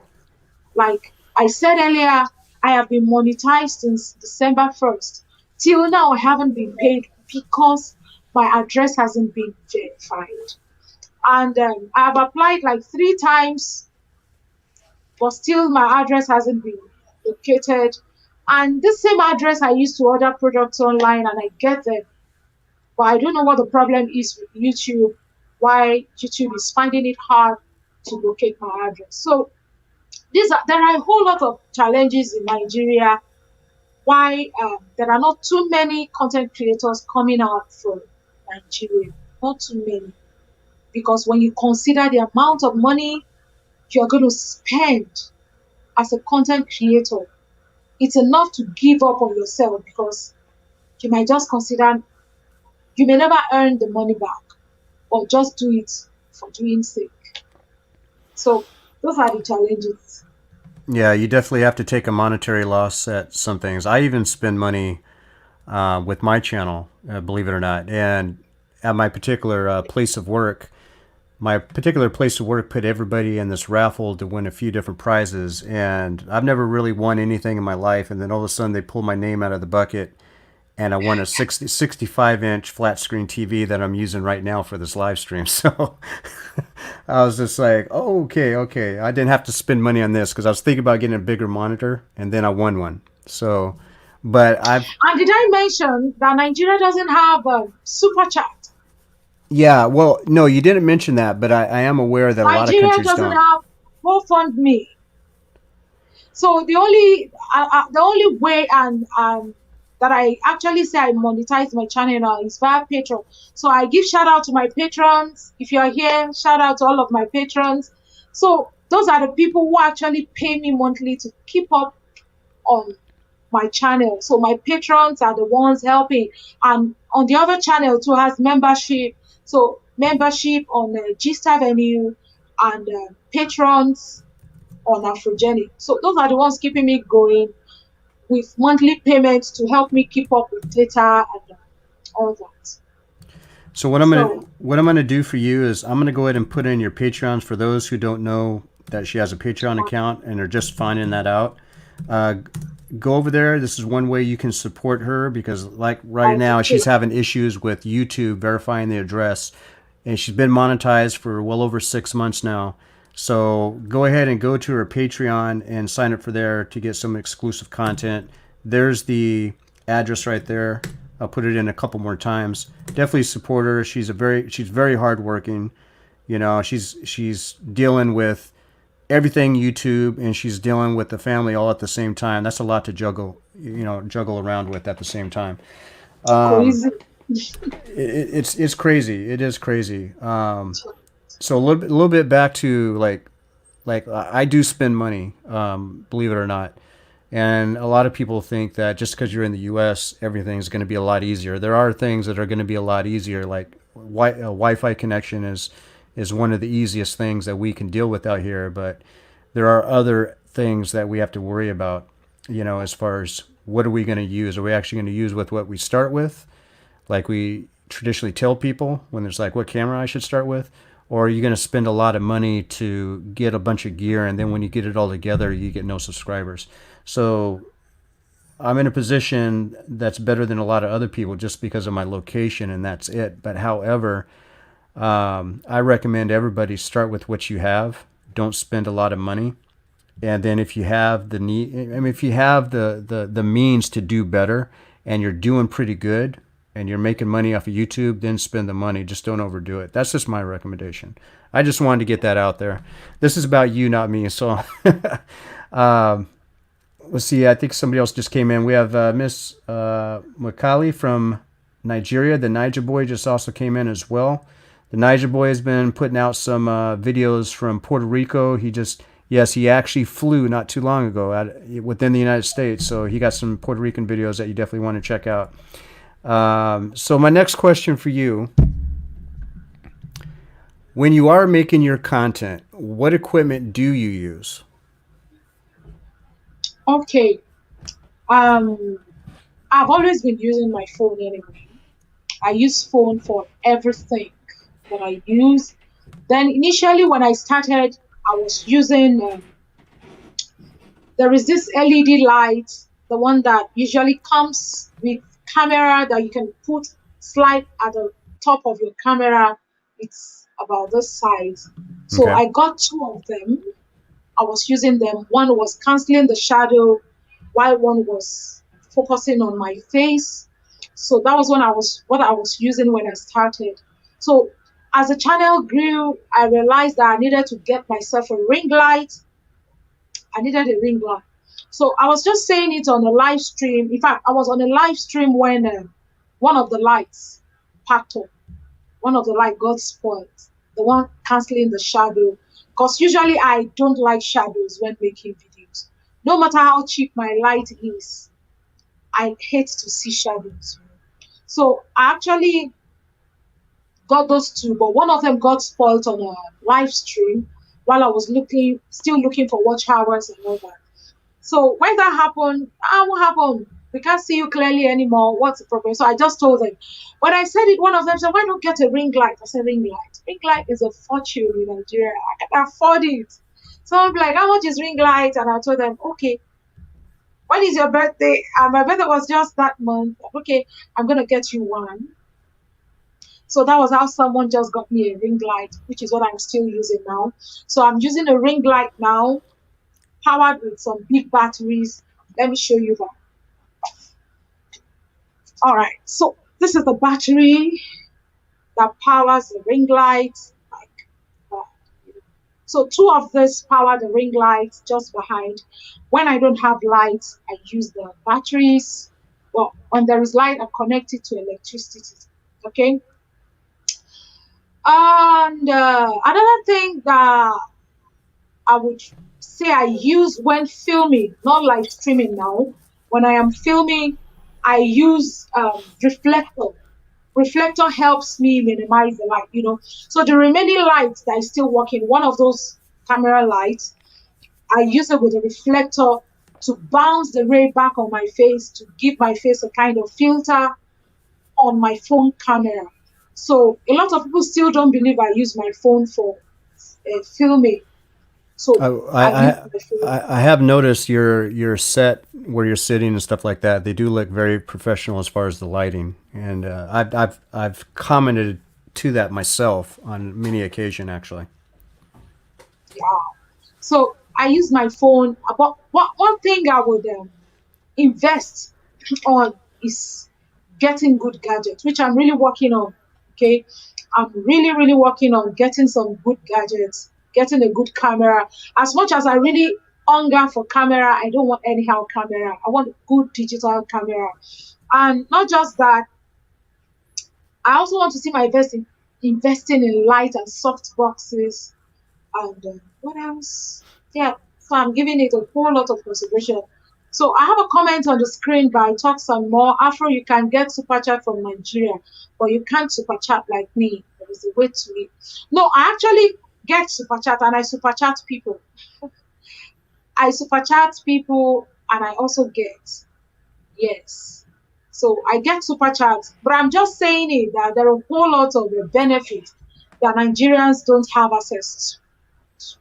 Like I said earlier, I have been monetized since December 1st. Till now, I haven't been paid because my address hasn't been verified. And I've applied like 3 times, but still my address hasn't been located. And this same address I used to order products online and I get them. But I don't know what the problem is with YouTube, why YouTube is finding it hard to locate my address. So there are a whole lot of challenges in Nigeria, why there are not too many content creators coming out from Nigeria. Not too many. Because when you consider the amount of money you're going to spend as a content creator, it's enough to give up on yourself, because you might just consider you may never earn the money back, or just do it for doing sake. So those are the challenges. Yeah, you definitely have to take a monetary loss at some things. I even spend money with my channel, believe it or not. And at my particular place of work, my particular place of work put everybody in this raffle to win a few different prizes. And I've never really won anything in my life. And then all of a sudden they pull my name out of the bucket and I won a 65-inch flat screen TV that I'm using right now for this live stream. So I was just like, oh, okay, okay. I didn't have to spend money on this because I was thinking about getting a bigger monitor, and then I won one. So, but I've, And did I mention that Nigeria doesn't have a super chat? yeah, well, no, you didn't mention that, but I am aware that a lot of Nigeria countries doesn't don't. have GoFundMe. So the only way and that I actually say I monetize my channel now is via Patreon. So I give shout out to my patrons. If you are here, shout out to all of my patrons. So those are the people who actually pay me monthly to keep up on my channel. So my patrons are the ones helping. And on the other channel too has membership. So membership on Gist Avenue and patrons on Afrogenic. So those are the ones keeping me going with monthly payments to help me keep up with data and all that. So So what I'm gonna do for you is I'm gonna go ahead and put in your Patreons for those who don't know that she has a Patreon account and are just finding that out. Uh, go over there. This is one way you can support her because, like right now, okay, she's having issues with YouTube verifying the address, and she's been monetized for well over 6 months now. So go ahead and go to her Patreon and sign up for there to get some exclusive content. There's the address right there. I'll put it in a couple more times. Definitely support her. She's very hardworking. You know, she's dealing with everything YouTube and she's dealing with the family all at the same time. That's a lot to juggle around with at the same time. crazy. It's crazy. It is crazy. So a little bit back to like I do spend money, believe it or not. And a lot of people think that just because you're in the U.S., everything's going to be a lot easier. There are things that are going to be a lot easier, like a Wi-Fi connection is one of the easiest things that we can deal with out here. But there are other things that we have to worry about, as far as what are we going to use? Are we actually going to use with what we start with, like we traditionally tell people when there's like what camera I should start with? Or are you going to spend a lot of money to get a bunch of gear and then when you get it all together, you get no subscribers? So I'm in a position that's better than a lot of other people just because of my location and that's it. But however, I recommend everybody start with what you have. Don't spend a lot of money. And then if you have the need, I mean, if you have the means to do better and you're doing pretty good and you're making money off of YouTube, then spend the money. Just don't overdo it. That's just my recommendation. I just wanted to get that out there. This is about you, not me. So let's see. I think somebody else just came in. We have Miss Makali from Nigeria. The Niger boy just also came in as well. The Niger boy has been putting out some videos from Puerto Rico. Yes, he actually flew not too long ago within the United States. So he got some Puerto Rican videos that you definitely want to check out. So my next question for you, when you are making your content, what equipment do you use? Okay. Um, I've always been using my phone anyway. I use phone for everything that I use. Then initially when I started, I was using there is this LED light, the one that usually comes with camera that you can put slide at the top of your camera. It's about this size. So Okay. I got two of them. I was using them. One was canceling the shadow, while one was focusing on my face. So that was what I was using when I started. So as the channel grew, I realized that I needed to get myself a ring light. I needed a ring light. So I was just saying it on a live stream. In fact, I was on a live stream when one of the lights packed up. One of the light got spoiled. The one canceling the shadow. Because usually I don't like shadows when making videos. No matter how cheap my light is, I hate to see shadows. So I actually got those two, but one of them got spoiled on a live stream. while I was still looking for watch hours and all that. So when that happened, what happened? We can't see you clearly anymore. What's the problem? So I just told them. When I said it, one of them said, why not get a ring light? I said, ring light. Ring light is a fortune in Nigeria. I can afford it. So I'm like, how much is ring light? And I told them, okay, when is your birthday? And my birthday was just that month. Okay, I'm going to get you one. So that was how someone just got me a ring light, which is what I'm still using now. So I'm using a ring light now, powered with some big batteries. Let me show you that. All right, so this is the battery that powers the ring light. Like that. So two of this power the ring light just behind. When I don't have lights, I use the batteries. Well, when there is light, I connect it to electricity. Okay. And another thing that I would say I use when filming, not live streaming now. When I am filming, I use reflector. Reflector helps me minimize the light, So the remaining lights that is still working, one of those camera lights, I use it with a reflector to bounce the ray back on my face, to give my face a kind of filter on my phone camera. So a lot of people still don't believe I use my phone for filming. So I have noticed your set where you're sitting and stuff like that. They do look very professional as far as the lighting, and I've commented to that myself on many occasion actually. Yeah. So I use my phone. But one thing I would invest on is getting good gadgets, which I'm really working on. Okay, I'm really working on getting some good gadgets, getting a good camera. As much as I really hunger for camera, I don't want anyhow camera. I want a good digital camera, and not just that. I also want to see my investing in light and soft boxes, and what else? Yeah, so I'm giving it a whole lot of consideration. So I have a comment on the screen by Talk Some More. Afro, you can get super chat from Nigeria, but you can't super chat like me. There is a way to it. No, I actually get super chat and I super chat people. I super chat people and I also get, yes. So I get super chats, but I'm just saying it that there are a whole lot of the benefits that Nigerians don't have access to.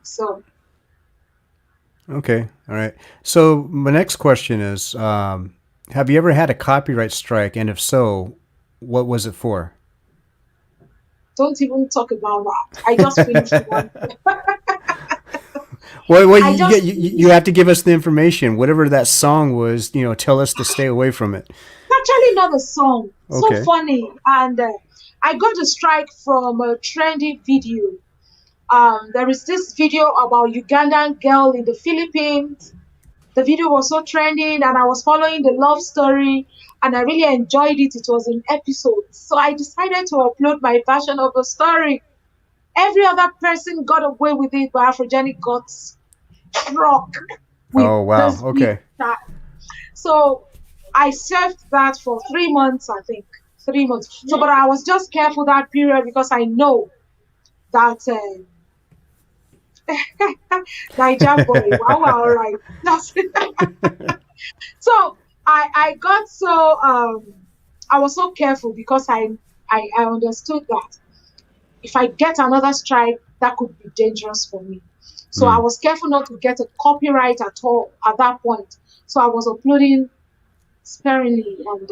So Okay, all right. So my next question is, have you ever had a copyright strike, and if so, what was it for? don't even talk about that. I just finished one. Well, I just you have to give us the information. Whatever that song was, tell us to stay away from it. actually not a song. So Okay. funny. And I got a strike from a trendy video. There is this video about Ugandan girl in the Philippines. The video was so trending, and I was following the love story, and I really enjoyed it. It was in episodes, so I decided to upload my version of the story. Every other person got away with it, but Afrogenic got struck with Oh, wow. this big Okay. time. So I served that for 3 months, I think. 3 months. So, but I was just careful that period because I know that Niger boy, wow, all right. That's so I got so I was so careful because I understood that if I get another strike, that could be dangerous for me. So I Hmm. was careful not to get a copyright at all at that point. So I was uploading sparingly, and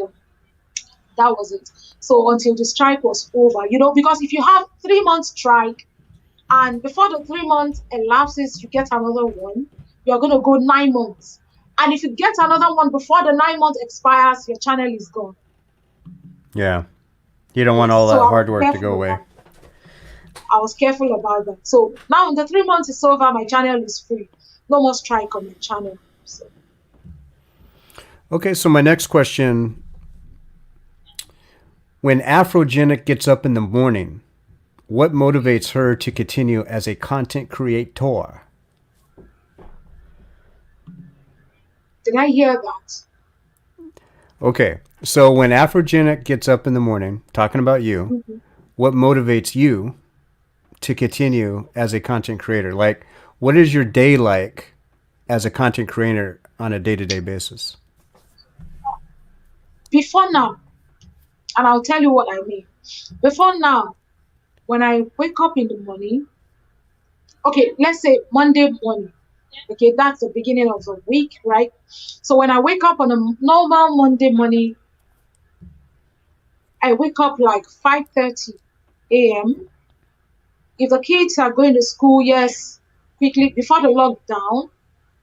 that was it. So until the strike was over, because if you have 3 months strike and before the 3 months elapses, you get another one, you're going to go 9 months. And if you get another one before the 9 months expires, your channel is gone. Yeah. You don't want Yes. all So that I was hard work to go careful away. about I was careful about that. So now the 3 months is over, my channel is free. No more strike on my channel. So Okay, so my next question, when Afrogenic gets up in the morning, what motivates her to continue as a content creator? did I hear that? Okay, so when Afrogenic gets up in the morning, talking about you, Mhm. what motivates you to continue as a content creator? Like, what is your day like as a content creator on a day-to-day basis? Before now, and I'll tell you what I mean. Before now, when I wake up in the morning, okay, let's say Monday morning, okay, that's the beginning of the week, right? So when I wake up on a normal Monday morning, I wake up like 5:30 a.m. If the kids are going to school, yes, quickly before the lockdown,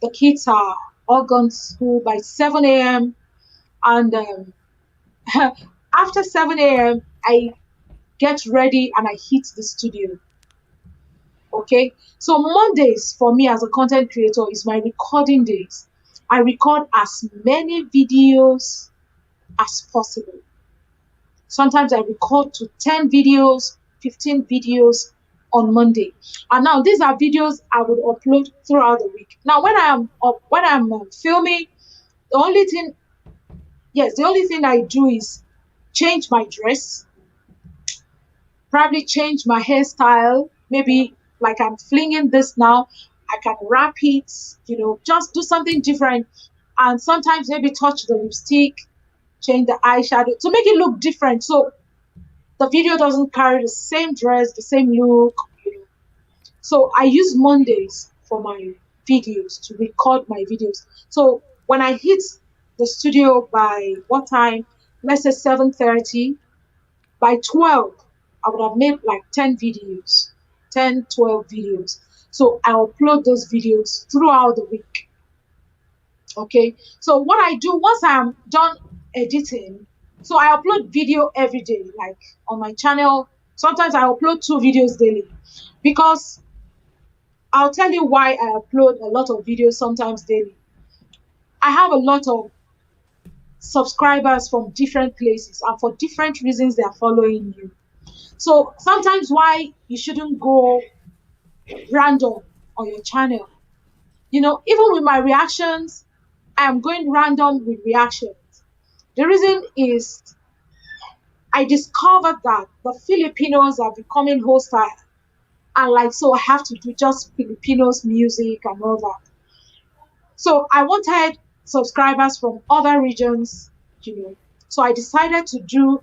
the kids are all gone to school by 7 a.m. And after 7 a.m., I get ready and I hit the studio. Okay, so Mondays for me as a content creator is my recording days. I record as many videos as possible. Sometimes I record to 10 videos, 15 videos on Monday. And now these are videos I would upload throughout the week. Now when I'm filming, the only thing, yes, the only thing I do is change my dress, probably change my hairstyle, maybe like I'm flinging this now, I can wrap it, just do something different. And sometimes maybe touch the lipstick, change the eyeshadow to make it look different. So the video doesn't carry the same dress, the same look. So I use Mondays for my videos to record my videos. So when I hit the studio by what time? Let's say 7:30. By 12, I would have made like 10 videos, 10, 12 videos. So I upload those videos throughout the week. Okay. So what I do once I'm done editing, so I upload video every day, like on my channel. Sometimes I upload 2 videos daily because I'll tell you why I upload a lot of videos sometimes daily. I have a lot of subscribers from different places and for different reasons they are following you. So sometimes why you shouldn't go random on your channel. Even with my reactions, I am going random with reactions. The reason is I discovered that the Filipinos are becoming hostile. And like, so I have to do just Filipinos music and all that. So I wanted subscribers from other regions. So I decided to do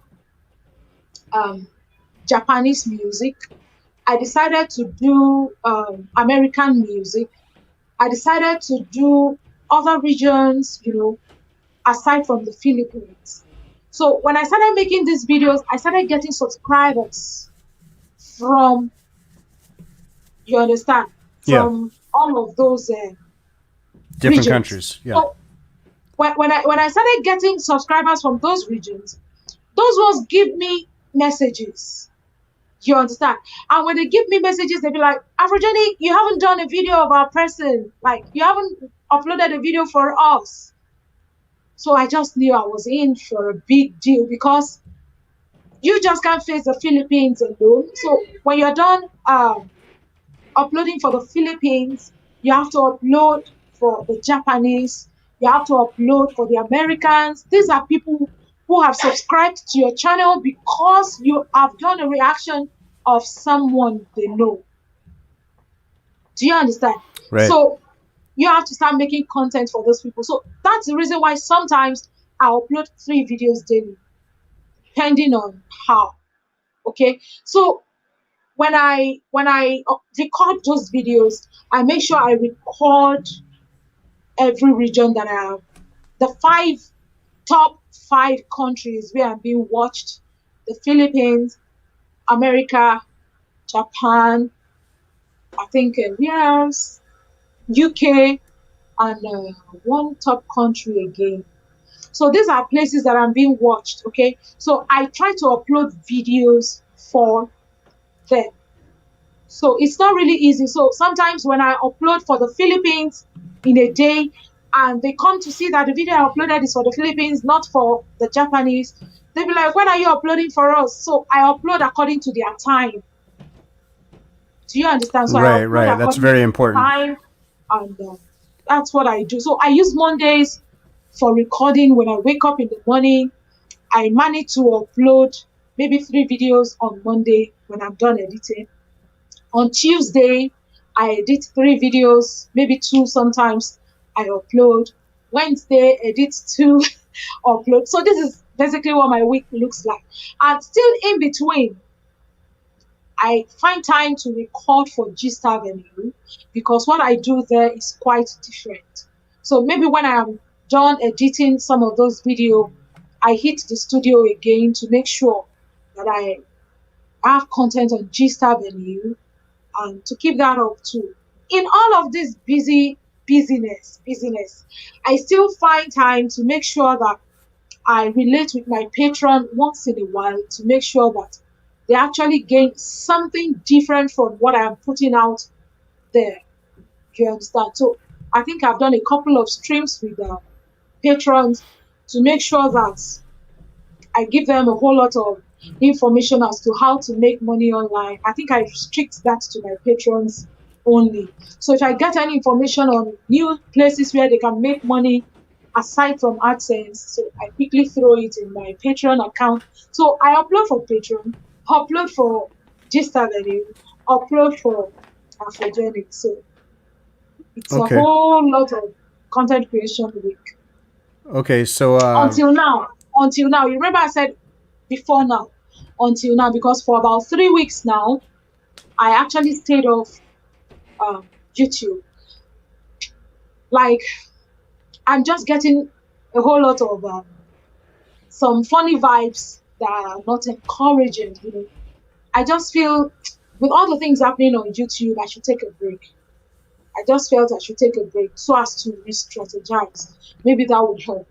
Japanese music. I decided to do American music. I decided to do other regions, aside from the Philippines. So when I started making these videos, I started getting subscribers from, you understand, Yeah. from all of those Different regions. countries. Yeah. So when I started getting subscribers from those regions, those ones give me messages. You understand? And when they give me messages, they be like, Afrogenic, you haven't done a video of our person. Like, you haven't uploaded a video for us. So I just knew I was in for a big deal because you just can't face the Philippines alone. So when you're done uploading for the Philippines, you have to upload for the Japanese, you have to upload for the Americans. These are people who have subscribed to your channel because you have done a reaction of someone they know. Do you understand? Right. So you have to start making content for those people. So that's the reason why sometimes I upload 3 videos daily, depending on how. Okay. So when I record those videos, I make sure I record every region that I have. The top 5 countries where I'm being watched: the Philippines, America, Japan, I think yes, UK, and one top country again. So these are places that I'm being watched. Okay, so I try to upload videos for them. So it's not really easy. So sometimes when I upload for the Philippines in a day and they come to see that the video I uploaded is for the Philippines, not for the Japanese, they'll be like, when are you uploading for us? So I upload according to their time. Do you understand? So I Right. upload Right. That's according to very their important. time, and that's what I do. So I use Mondays for recording when I wake up in the morning. I manage to upload maybe 3 videos on Monday when I'm done editing. On Tuesday, I edit 3 videos, maybe 2 sometimes. I upload. Wednesday, edit 2, upload. So this is basically what my week looks like. And still in between, I find time to record for Gist Avenue because what I do there is quite different. So maybe when I am done editing some of those videos, I hit the studio again to make sure that I have content on Gist Avenue and to keep that up too. In all of this business, I still find time to make sure that I relate with my patron once in a while to make sure that they actually gain something different from what I am putting out there. Do you understand? So I think I've done a couple of streams with patrons to make sure that I give them a whole lot of information as to how to make money online. I think I restrict that to my patrons only. So if I get any information on new places where they can make money aside from AdSense, so I quickly throw it in my Patreon account. So I upload for Patreon, upload for Gist Avenue, upload for Afrogenic. So it's a Okay. whole lot of content creation week. Okay. So Until now, you remember I said before now, until now, because for about 3 weeks now, I actually stayed off YouTube. Like, I'm just getting a whole lot of some funny vibes that are not encouraging. I just feel with all the things happening on YouTube, I should take a break. I just felt I should take a break so as to re-strategize. Maybe that would help.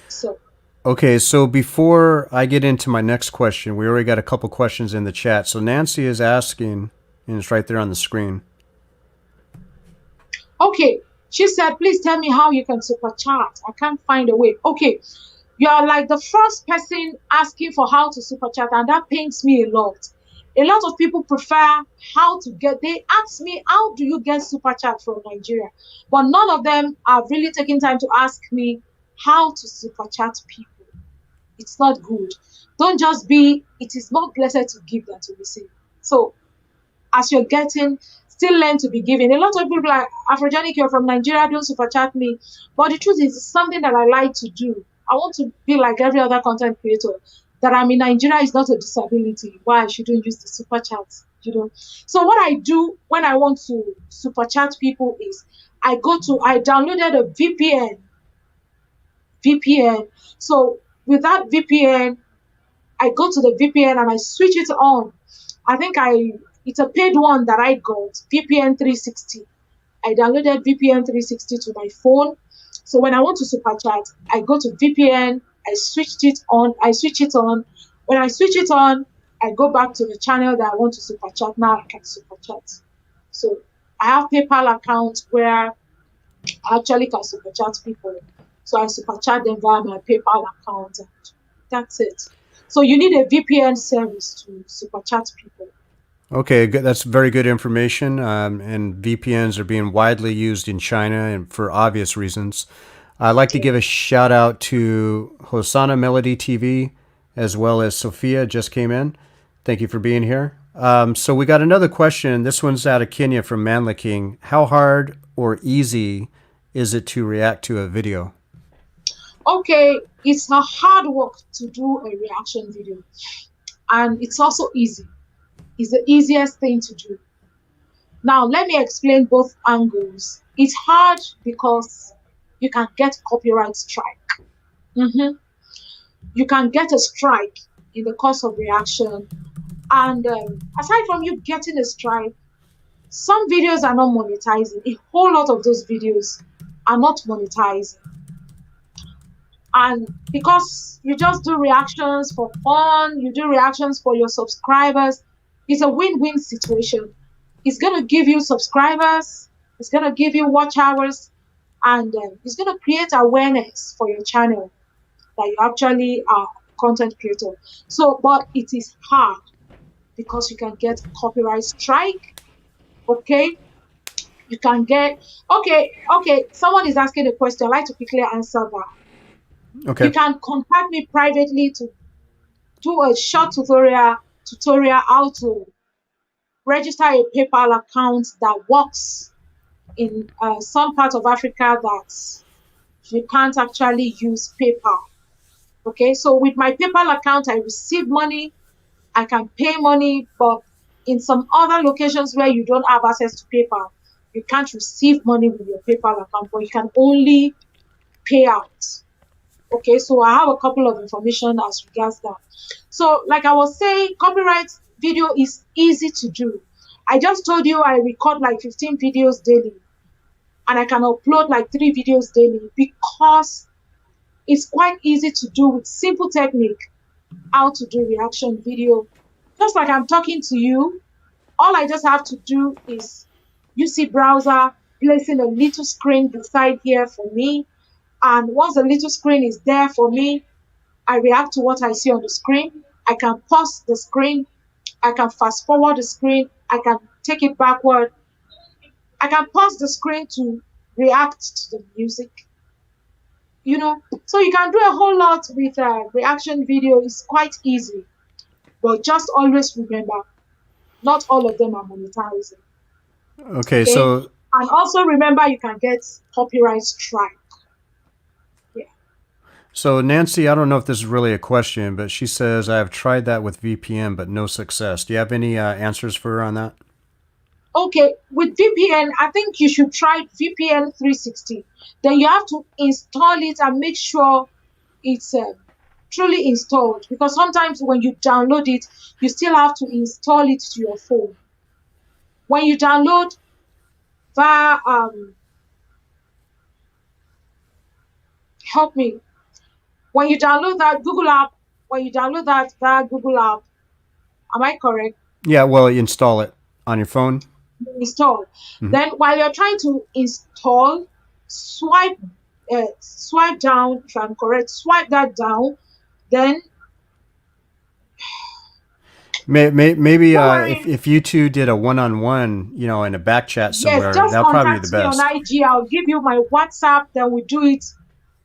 So Okay, so before I get into my next question, we already got a couple questions in the chat. So Nancy is asking, and it's right there on the screen. okay, she said, please tell me how you can super chat. I can't find a way. Okay, you are like the first person asking for how to super chat, and that pains me a lot. A lot of people prefer how to get, they ask me, how do you get super chat from Nigeria? But none of them have really taken time to ask me how to super chat people. It's not good. Don't just be, it is more blessed to give than to receive. So as you're getting, still learn to be giving. A lot of people like, Afrogenic, you're from Nigeria, don't super chat me. But the truth is, it's something that I like to do. I want to be like every other content creator. That I'm in Nigeria is not a disability. Why I shouldn't use the super chat? So what I do when I want to super chat people is I downloaded a VPN. So with that VPN, I go to the VPN and I switch it on. I think it's a paid one that I got, VPN 360. I downloaded VPN 360 to my phone. So when I want to super chat, I go to VPN, I switch it on. When I switch it on, I go back to the channel that I want to super chat. Now I can super chat. So I have PayPal account where I actually can super chat people. So I super chat them via my PayPal account and that's it. So you need a VPN service to super chat people. Okay, good. That's very good information. And VPNs are being widely used in China and for obvious reasons. I'd like to give a shout out to Hosanna Melody TV as well as Sophia just came in. Thank you for being here. So we got another question. This one's out of Kenya from Manla King. How hard or easy is it to react to a video? Okay, it's a hard work to do a reaction video, and it's also easy. It's the easiest thing to do. Now, let me explain both angles. It's hard because you can get copyright strike. You can get a strike in the course of reaction. And aside from you getting a strike, some videos are not monetizing. A whole lot of those videos are not monetizing. And because you just do reactions for fun, you do reactions for your subscribers, it's a win-win situation. It's going to give you subscribers, it's going to give you watch hours, and it's going to create awareness for your channel that you actually are a content creator. So, but it is hard because you can get copyright strike. Okay, you can get okay. Someone is asking a question. I'd like to quickly answer that. Okay. You can contact me privately to do a short tutorial how to register a PayPal account that works in some part of Africa that you can't actually use PayPal. Okay, so with my PayPal account, I receive money, I can pay money, but in some other locations where you don't have access to PayPal, you can't receive money with your PayPal account, but you can only pay out. Okay, so I have a couple of information as regards that. So, like I was saying, copyright video is easy to do. I just told you I record like 15 videos daily, and I can upload like 3 videos daily because it's quite easy to do with simple technique how to do reaction video. Just like I'm talking to you, all I just have to do is UC browser, placing a little screen beside here for me. And once the little screen is there for me, I react to what I see on the screen. I can pause the screen. I can fast forward the screen. I can take it backward. I can pause the screen to react to the music. So you can do a whole lot with reaction video. It's quite easy. But just always remember, not all of them are monetizing. Okay, so... And also remember, you can get copyright strike. Yeah. So Nancy, I don't know if this is really a question, but she says, I have tried that with VPN, but no success. Do you have any answers for her on that? Okay, with VPN, I think you should try VPN 360. Then you have to install it and make sure it's truly installed, because sometimes when you download it, you still have to install it to your phone. When you download via help me. When you download that Google app, via Google app, am I correct? Yeah, well, you install it on your phone. Install. Mm-hmm. Then while you're trying to install, swipe down, if I'm correct, swipe that down. Then maybe if you two did a one-on-one, in a back chat somewhere, that'll probably be the best. Just contact me on IG. I'll give you my WhatsApp. Then we do it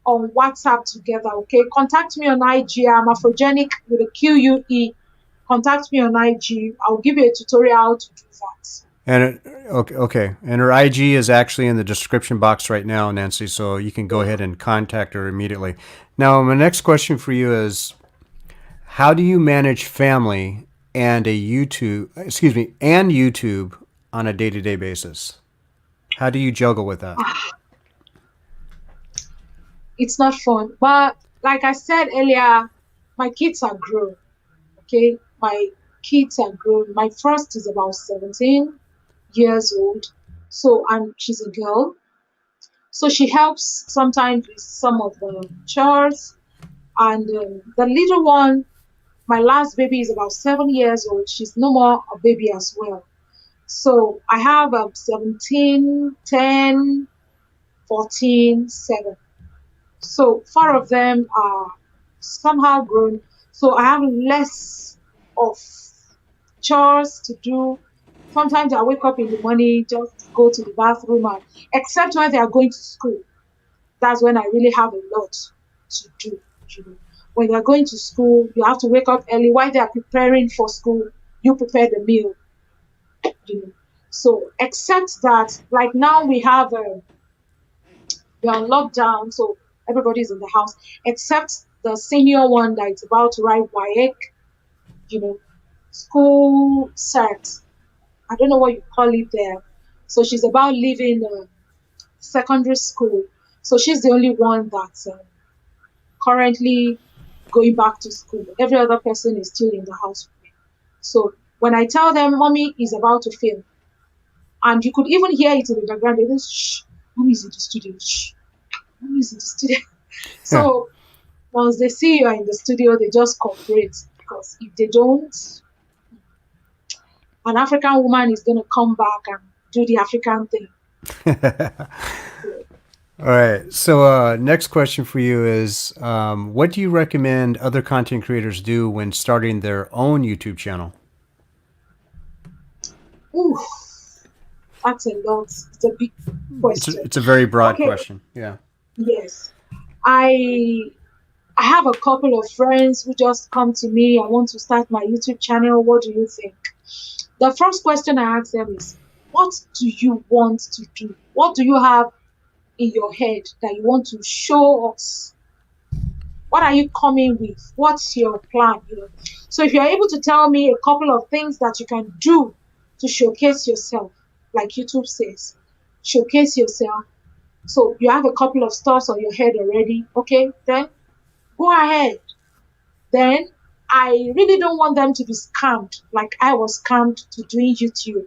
on WhatsApp together. Okay, contact me on IG. I'm Afrogenic with a QUE. Contact me on IG. I'll give you a tutorial how to do that. And okay, and her IG is actually in the description box right now, Nancy. So you can go ahead and contact her immediately. Now, my next question for you is, how do you manage family and YouTube on a day-to-day basis? How do you juggle with that? It's not fun, but like I said earlier, my kids are grown. Okay, my kids are grown. My first is about 17 years old, and she's a girl, so she helps sometimes with some of the chores. And the little one, my last baby, is about 7 years old. She's no more a baby as well. So I have 17, 10, 14, 7. So 4 of them are somehow grown. So I have less of chores to do. Sometimes I wake up in the morning, just go to the bathroom, and except when they are going to school. That's when I really have a lot to do. When they're going to school, you have to wake up early. While they are preparing for school, you prepare the meal. So except that, like now we have we are on lockdown, so everybody's in the house, except the senior one that is about to write WAEC, school cert. I don't know what you call it there. So she's about leaving secondary school. So she's the only one that's currently going back to school. Every other person is still in the house with me. So when I tell them mommy is about to fail, and you could even hear it in the background, they go, shh, mommy's in the studio, shh, mommy's in the studio. So once they see you are in the studio, they just cooperate, because if they don't, an African woman is going to come back and do the African thing. All right. So next question for you is, what do you recommend other content creators do when starting their own YouTube channel? Ooh, that's a lot. It's a big question. It's a very broad question. Yeah. Yes. I have a couple of friends who just come to me, I want to start my YouTube channel. What do you think? The first question I ask them is, what do you want to do? What do you have in your head that you want to show us? What are you coming with? What's your plan? So if you're able to tell me a couple of things that you can do to showcase yourself, like YouTube says, showcase yourself. So you have a couple of stars on your head already. Okay, then go ahead. Then I really don't want them to be scammed like I was scammed to doing YouTube.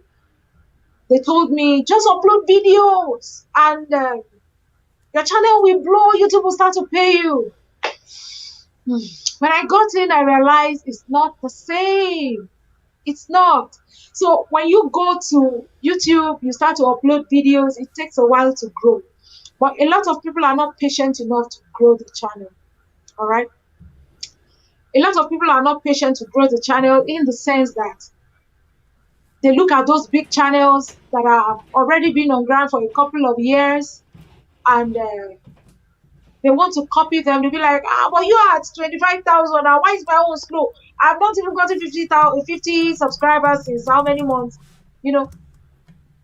They told me just upload videos and your channel will blow, YouTube will start to pay you. When I got in, I realized it's not the same. It's not. So when you go to YouTube, you start to upload videos, it takes a while to grow. But a lot of people are not patient enough to grow the channel. All right. A lot of people are not patient to grow the channel in the sense that they look at those big channels that have already been on ground for a couple of years and they want to copy them. They'll be like, but you are at 25,000 now. Why is my own slow? I've not even gotten 50 subscribers since how many months? The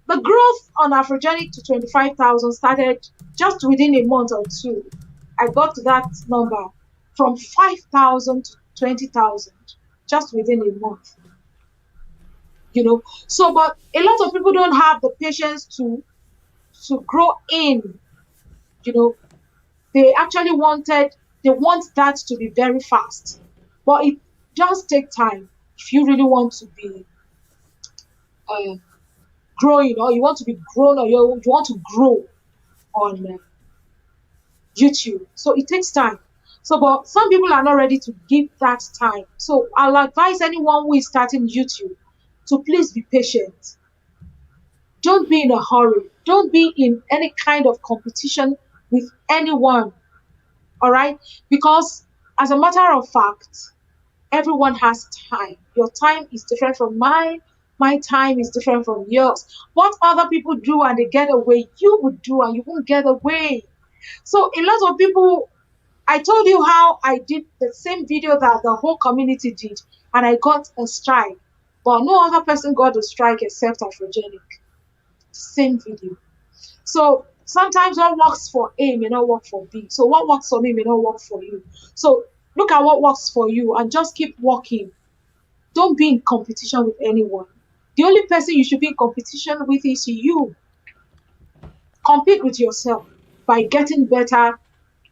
growth on Afrogenic to 25,000 started just within a month or two. I got to that number from 5,000 to 20,000 just within a month. So, but a lot of people don't have the patience to grow in. They actually want that to be very fast, but it does take time if you really want to be growing, or you want to be grown, or you want to grow on YouTube. So it takes time. So, but some people are not ready to give that time. So I'll advise anyone who is starting YouTube to please be patient. Don't be in a hurry. Don't be in any kind of competition with anyone. All right? Because as a matter of fact, everyone has time. Your time is different from mine. My time is different from yours. What other people do and they get away, you would do and you won't get away. So a lot of people, I told you how I did the same video that the whole community did, and I got a strike. But no other person got a strike except Afrogenic. Same video. So sometimes what works for A may not work for B. So what works for me may not work for you. So look at what works for you and just keep working. Don't be in competition with anyone. The only person you should be in competition with is you. Compete with yourself by getting better.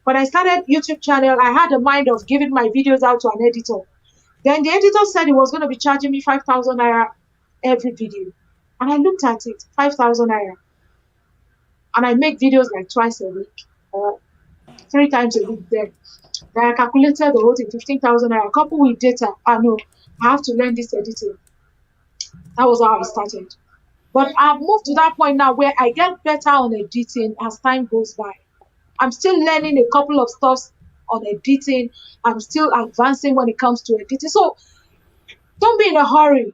When I started YouTube channel, I had a mind of giving my videos out to an editor. Then the editor said he was going to be charging me 5,000 naira every video. And I looked at it, 5,000 naira. And I make videos like twice a week or 3 times a week then. Then I calculated the whole thing, 15,000 naira, coupled with data. I know, I have to learn this editing. That was how I started. But I've moved to that point now where I get better on editing as time goes by. I'm still learning a couple of stuff on editing. I'm still advancing when it comes to editing. So don't be in a hurry.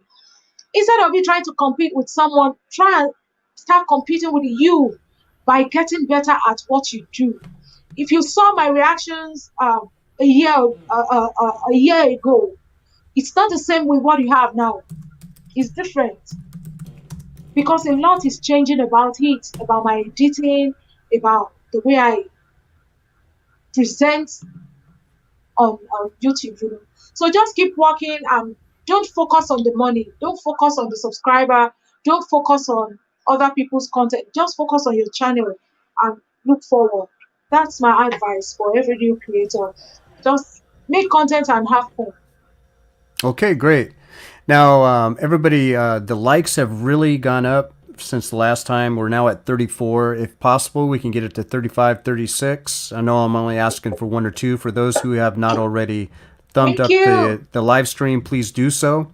Instead of you trying to compete with someone, try and start competing with you by getting better at what you do. If you saw my reactions a year ago, it's not the same with what you have now. It's different because a lot is changing about it, about my editing, about the way I present on YouTube. So just keep working and don't focus on the money. Don't focus on the subscriber. Don't focus on other people's content. Just focus on your channel and look forward. That's my advice for every new creator. Just make content and have fun. Okay, great. Now, everybody, the likes have really gone up since the last time. We're now at 34. If possible, we can get it to 35, 36. I know I'm only asking for 1 or 2. For those who have not already thumbed up the live stream, please do so.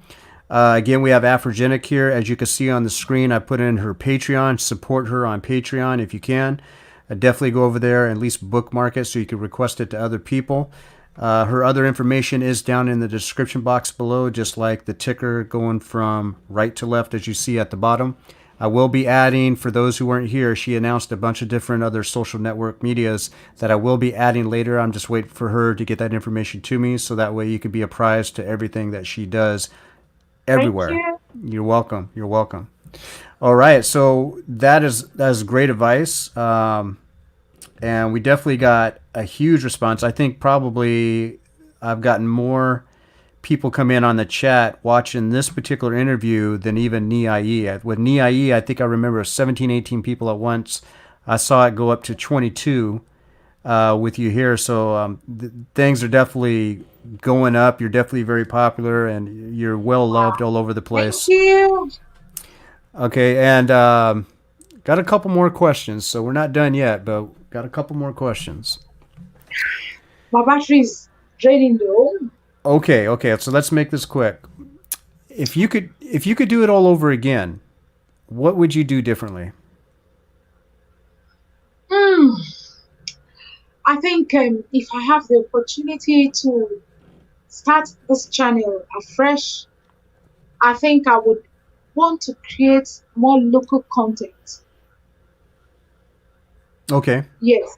Again, we have Afrogenic here. As you can see on the screen, I put in her Patreon. Support her on Patreon if you can. Definitely go over there and at least bookmark it so you can request it to other people. Her other information is down in the description box below, just like the ticker going from right to left as you see at the bottom. I will be adding, for those who weren't here, she announced a bunch of different other social network medias that I will be adding later. I'm just waiting for her to get that information to me so that way you can be apprised to everything that she does Thank everywhere. you. You're welcome. You're welcome. All right, so that is great advice, and we definitely got a huge response. I think probably I've gotten more people come in on the chat watching this particular interview than even NIE. With NIE, I think I remember 17, 18 people at once. I saw it go up to 22 with you here. So things are definitely going up. You're definitely very popular and you're well loved Wow. all over the Thank place. you. Okay, and got a couple more questions. So we're not done yet, but got a couple more questions. My battery is draining though. Okay, okay. So let's make this quick. If you could do it all over again, what would you do differently? Hmm. I think if I have the opportunity to start this channel afresh, I think I would want to create more local content. Okay. Yes,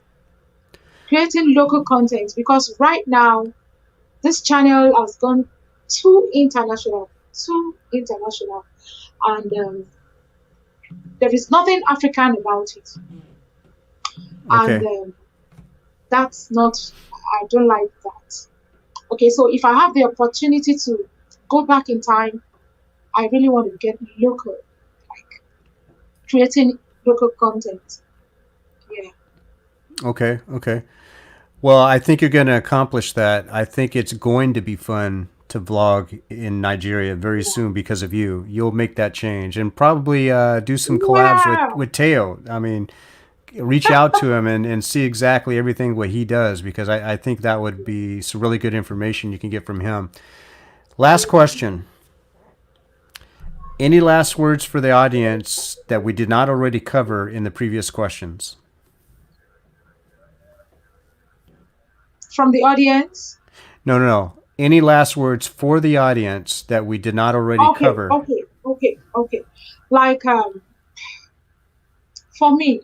creating local content because right now this channel has gone too international, and there is nothing African about it, and Okay. that's not. I don't like that. Okay, so if I have the opportunity to go back in time, I really want to get local, like creating local content. Yeah. Okay. Okay. Well, I think you're going to accomplish that. I think it's going to be fun to vlog in Nigeria very soon because of you. You'll make that change and probably do some collabs with, Wow. with Teo. I mean, reach out to him and see exactly everything what he does because I think that would be some really good information you can get from him. Last question. Any last words for the audience that we did not already cover in the previous questions? From the audience. No, no, no. Any last words for the audience that we did not already Okay, cover? okay. Like for me,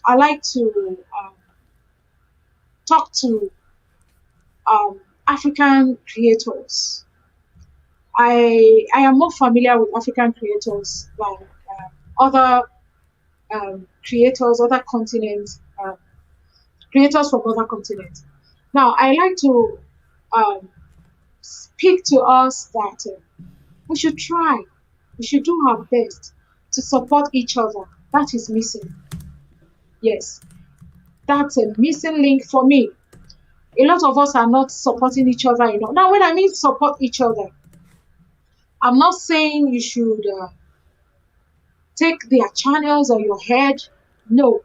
I like to talk to African creators. I am more familiar with African creators than other creators, other continents, creators from other continents. Now, I like to um, speak to us that we should try, we should do our best to support each other. That is missing. Yes, that's a missing link for me. A lot of us are not supporting each other enough. Now, when I mean support each other, I'm not saying you should take their channels on your head. No,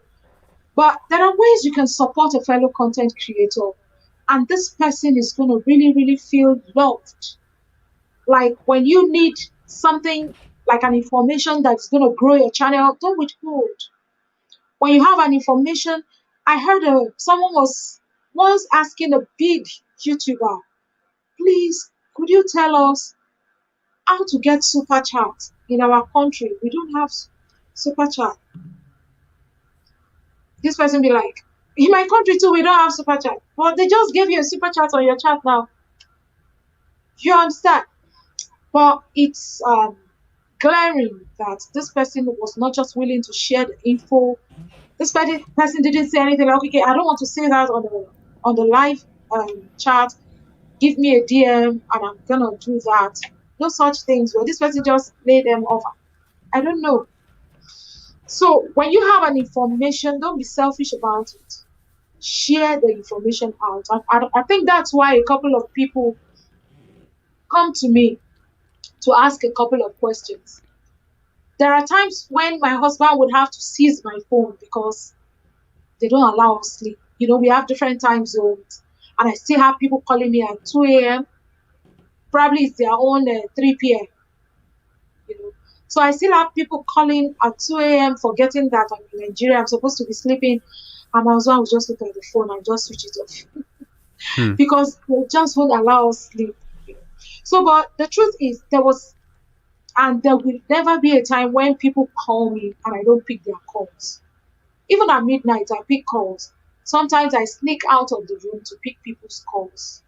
but there are ways you can support a fellow content creator, and this person is going to really, really feel loved. Like when you need something like an information that's going to grow your channel, don't withhold. When you have an information, I heard someone was once asking a big YouTuber, please, could you tell us how to get super chat in our country? We don't have super chat. This person be like, in my country too, we don't have super chat. But they just gave you a super chat on your chat now. You understand? But it's glaring that this person was not just willing to share the info. This person didn't say anything like, okay, I don't want to say that on the live chat. Give me a DM and I'm gonna do that. No such things. Where this person just laid them off. I don't know. So when you have an information, don't be selfish about it. Share the information out. I think that's why a couple of people come to me to ask a couple of questions. There are times when my husband would have to seize my phone because they don't allow us sleep. You know, we have different time zones, and I still have people calling me at 2 a.m. Probably it's their own 3 p.m. You know, so I still have people calling at 2 a.m. forgetting that I'm in Nigeria. I'm supposed to be sleeping, and my husband will just look at the phone and just switch it off Hmm. because they just won't allow us sleep. You know. So, but the truth is, there will never be a time when people call me and I don't pick their calls. Even at midnight, I pick calls. Sometimes I sneak out of the room to pick people's calls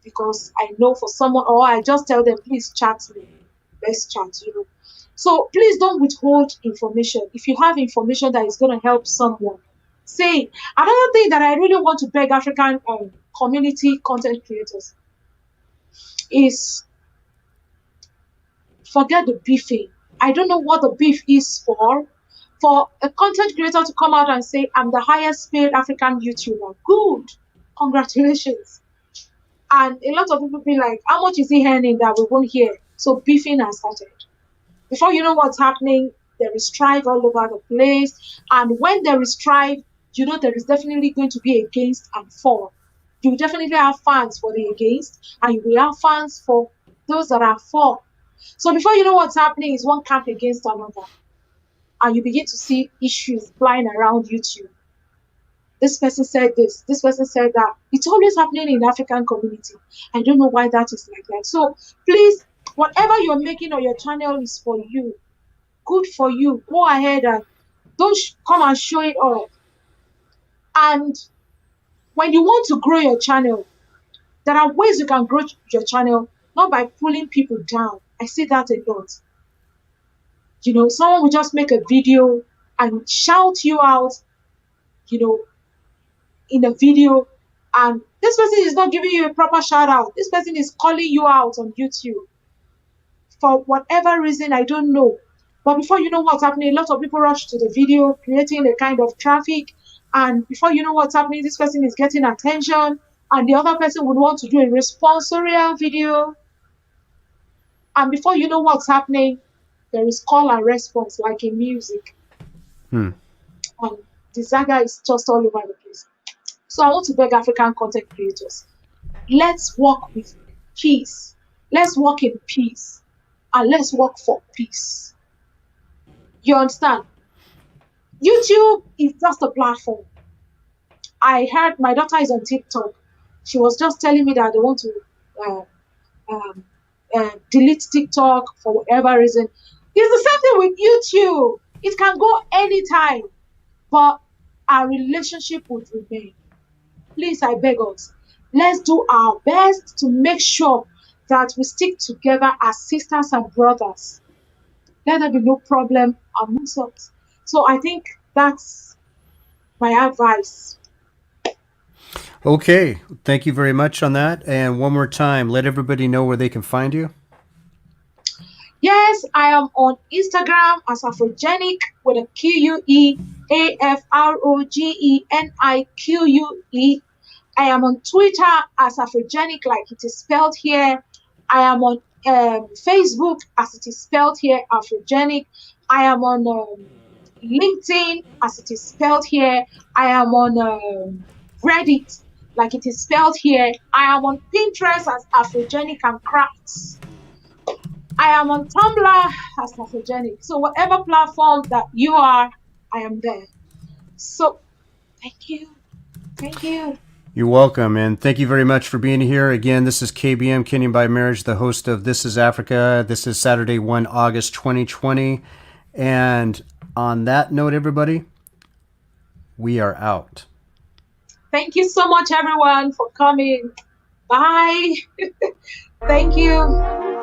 because I know for someone, or I just tell them, please chat me. best chat. So please don't withhold information. If you have information that is going to help someone, say it. Another thing that I really want to beg African community content creators is forget the beefing. I don't know what the beef is for. For a content creator to come out and say, I'm the highest paid African YouTuber, good, congratulations. And a lot of people be like, how much is he earning that we won't hear? So beefing has started. Before you know what's happening, there is strife all over the place. And when there is strife, there is definitely going to be against and for. You will definitely have fans for the against, and you will have fans for those that are for. So before you know what's happening is one camp against another. And you begin to see issues flying around YouTube. This person said this person said that. It's always happening in the African community. I don't know why that is like that. So please, whatever you're making on your channel is for you. Good for you. Go ahead and don't come and show it off. And when you want to grow your channel, there are ways you can grow your channel, not by pulling people down. I see that a lot. Someone will just make a video and shout you out, in a video, and this person is not giving you a proper shout out. This person is calling you out on YouTube for whatever reason, I don't know. But before you know what's happening, a lot of people rush to the video, creating a kind of traffic. And before you know what's happening, this person is getting attention, and the other person would want to do a responsorial video. And before you know what's happening, there is call and response like in music. And the saga is just all over the place. So I want to beg African content creators, let's work with peace. Let's work in peace. And let's work for peace. You understand? YouTube is just a platform. I heard my daughter is on TikTok. She was just telling me that they want to delete TikTok for whatever reason. It's the same thing with YouTube. It can go anytime, but our relationship would remain. Please, I beg us, let's do our best to make sure that we stick together as sisters and brothers. Let there be no problem amongst us. So I think that's my advice. Okay, thank you very much on that. And one more time, let everybody know where they can find you. Yes, I am on Instagram as Afrogenic with a QUEAFROGENIQUE. I am on Twitter as Afrogenic, like it is spelled here. I am on Facebook as it is spelled here, Afrogenic. I am on LinkedIn as it is spelled here. I am on Reddit like it is spelled here. I am on Pinterest as Afrogenic and Crafts. I am on Tumblr as Afrogenic. So whatever platform that you are, I am there. So thank you. Thank you. You're welcome, and thank you very much for being here. Again, this is KBM, Kenyan by Marriage, the host of This is Africa. This is Saturday, 1 August 2020. And on that note, everybody, we are out. Thank you so much, everyone, for coming. Bye. Thank you.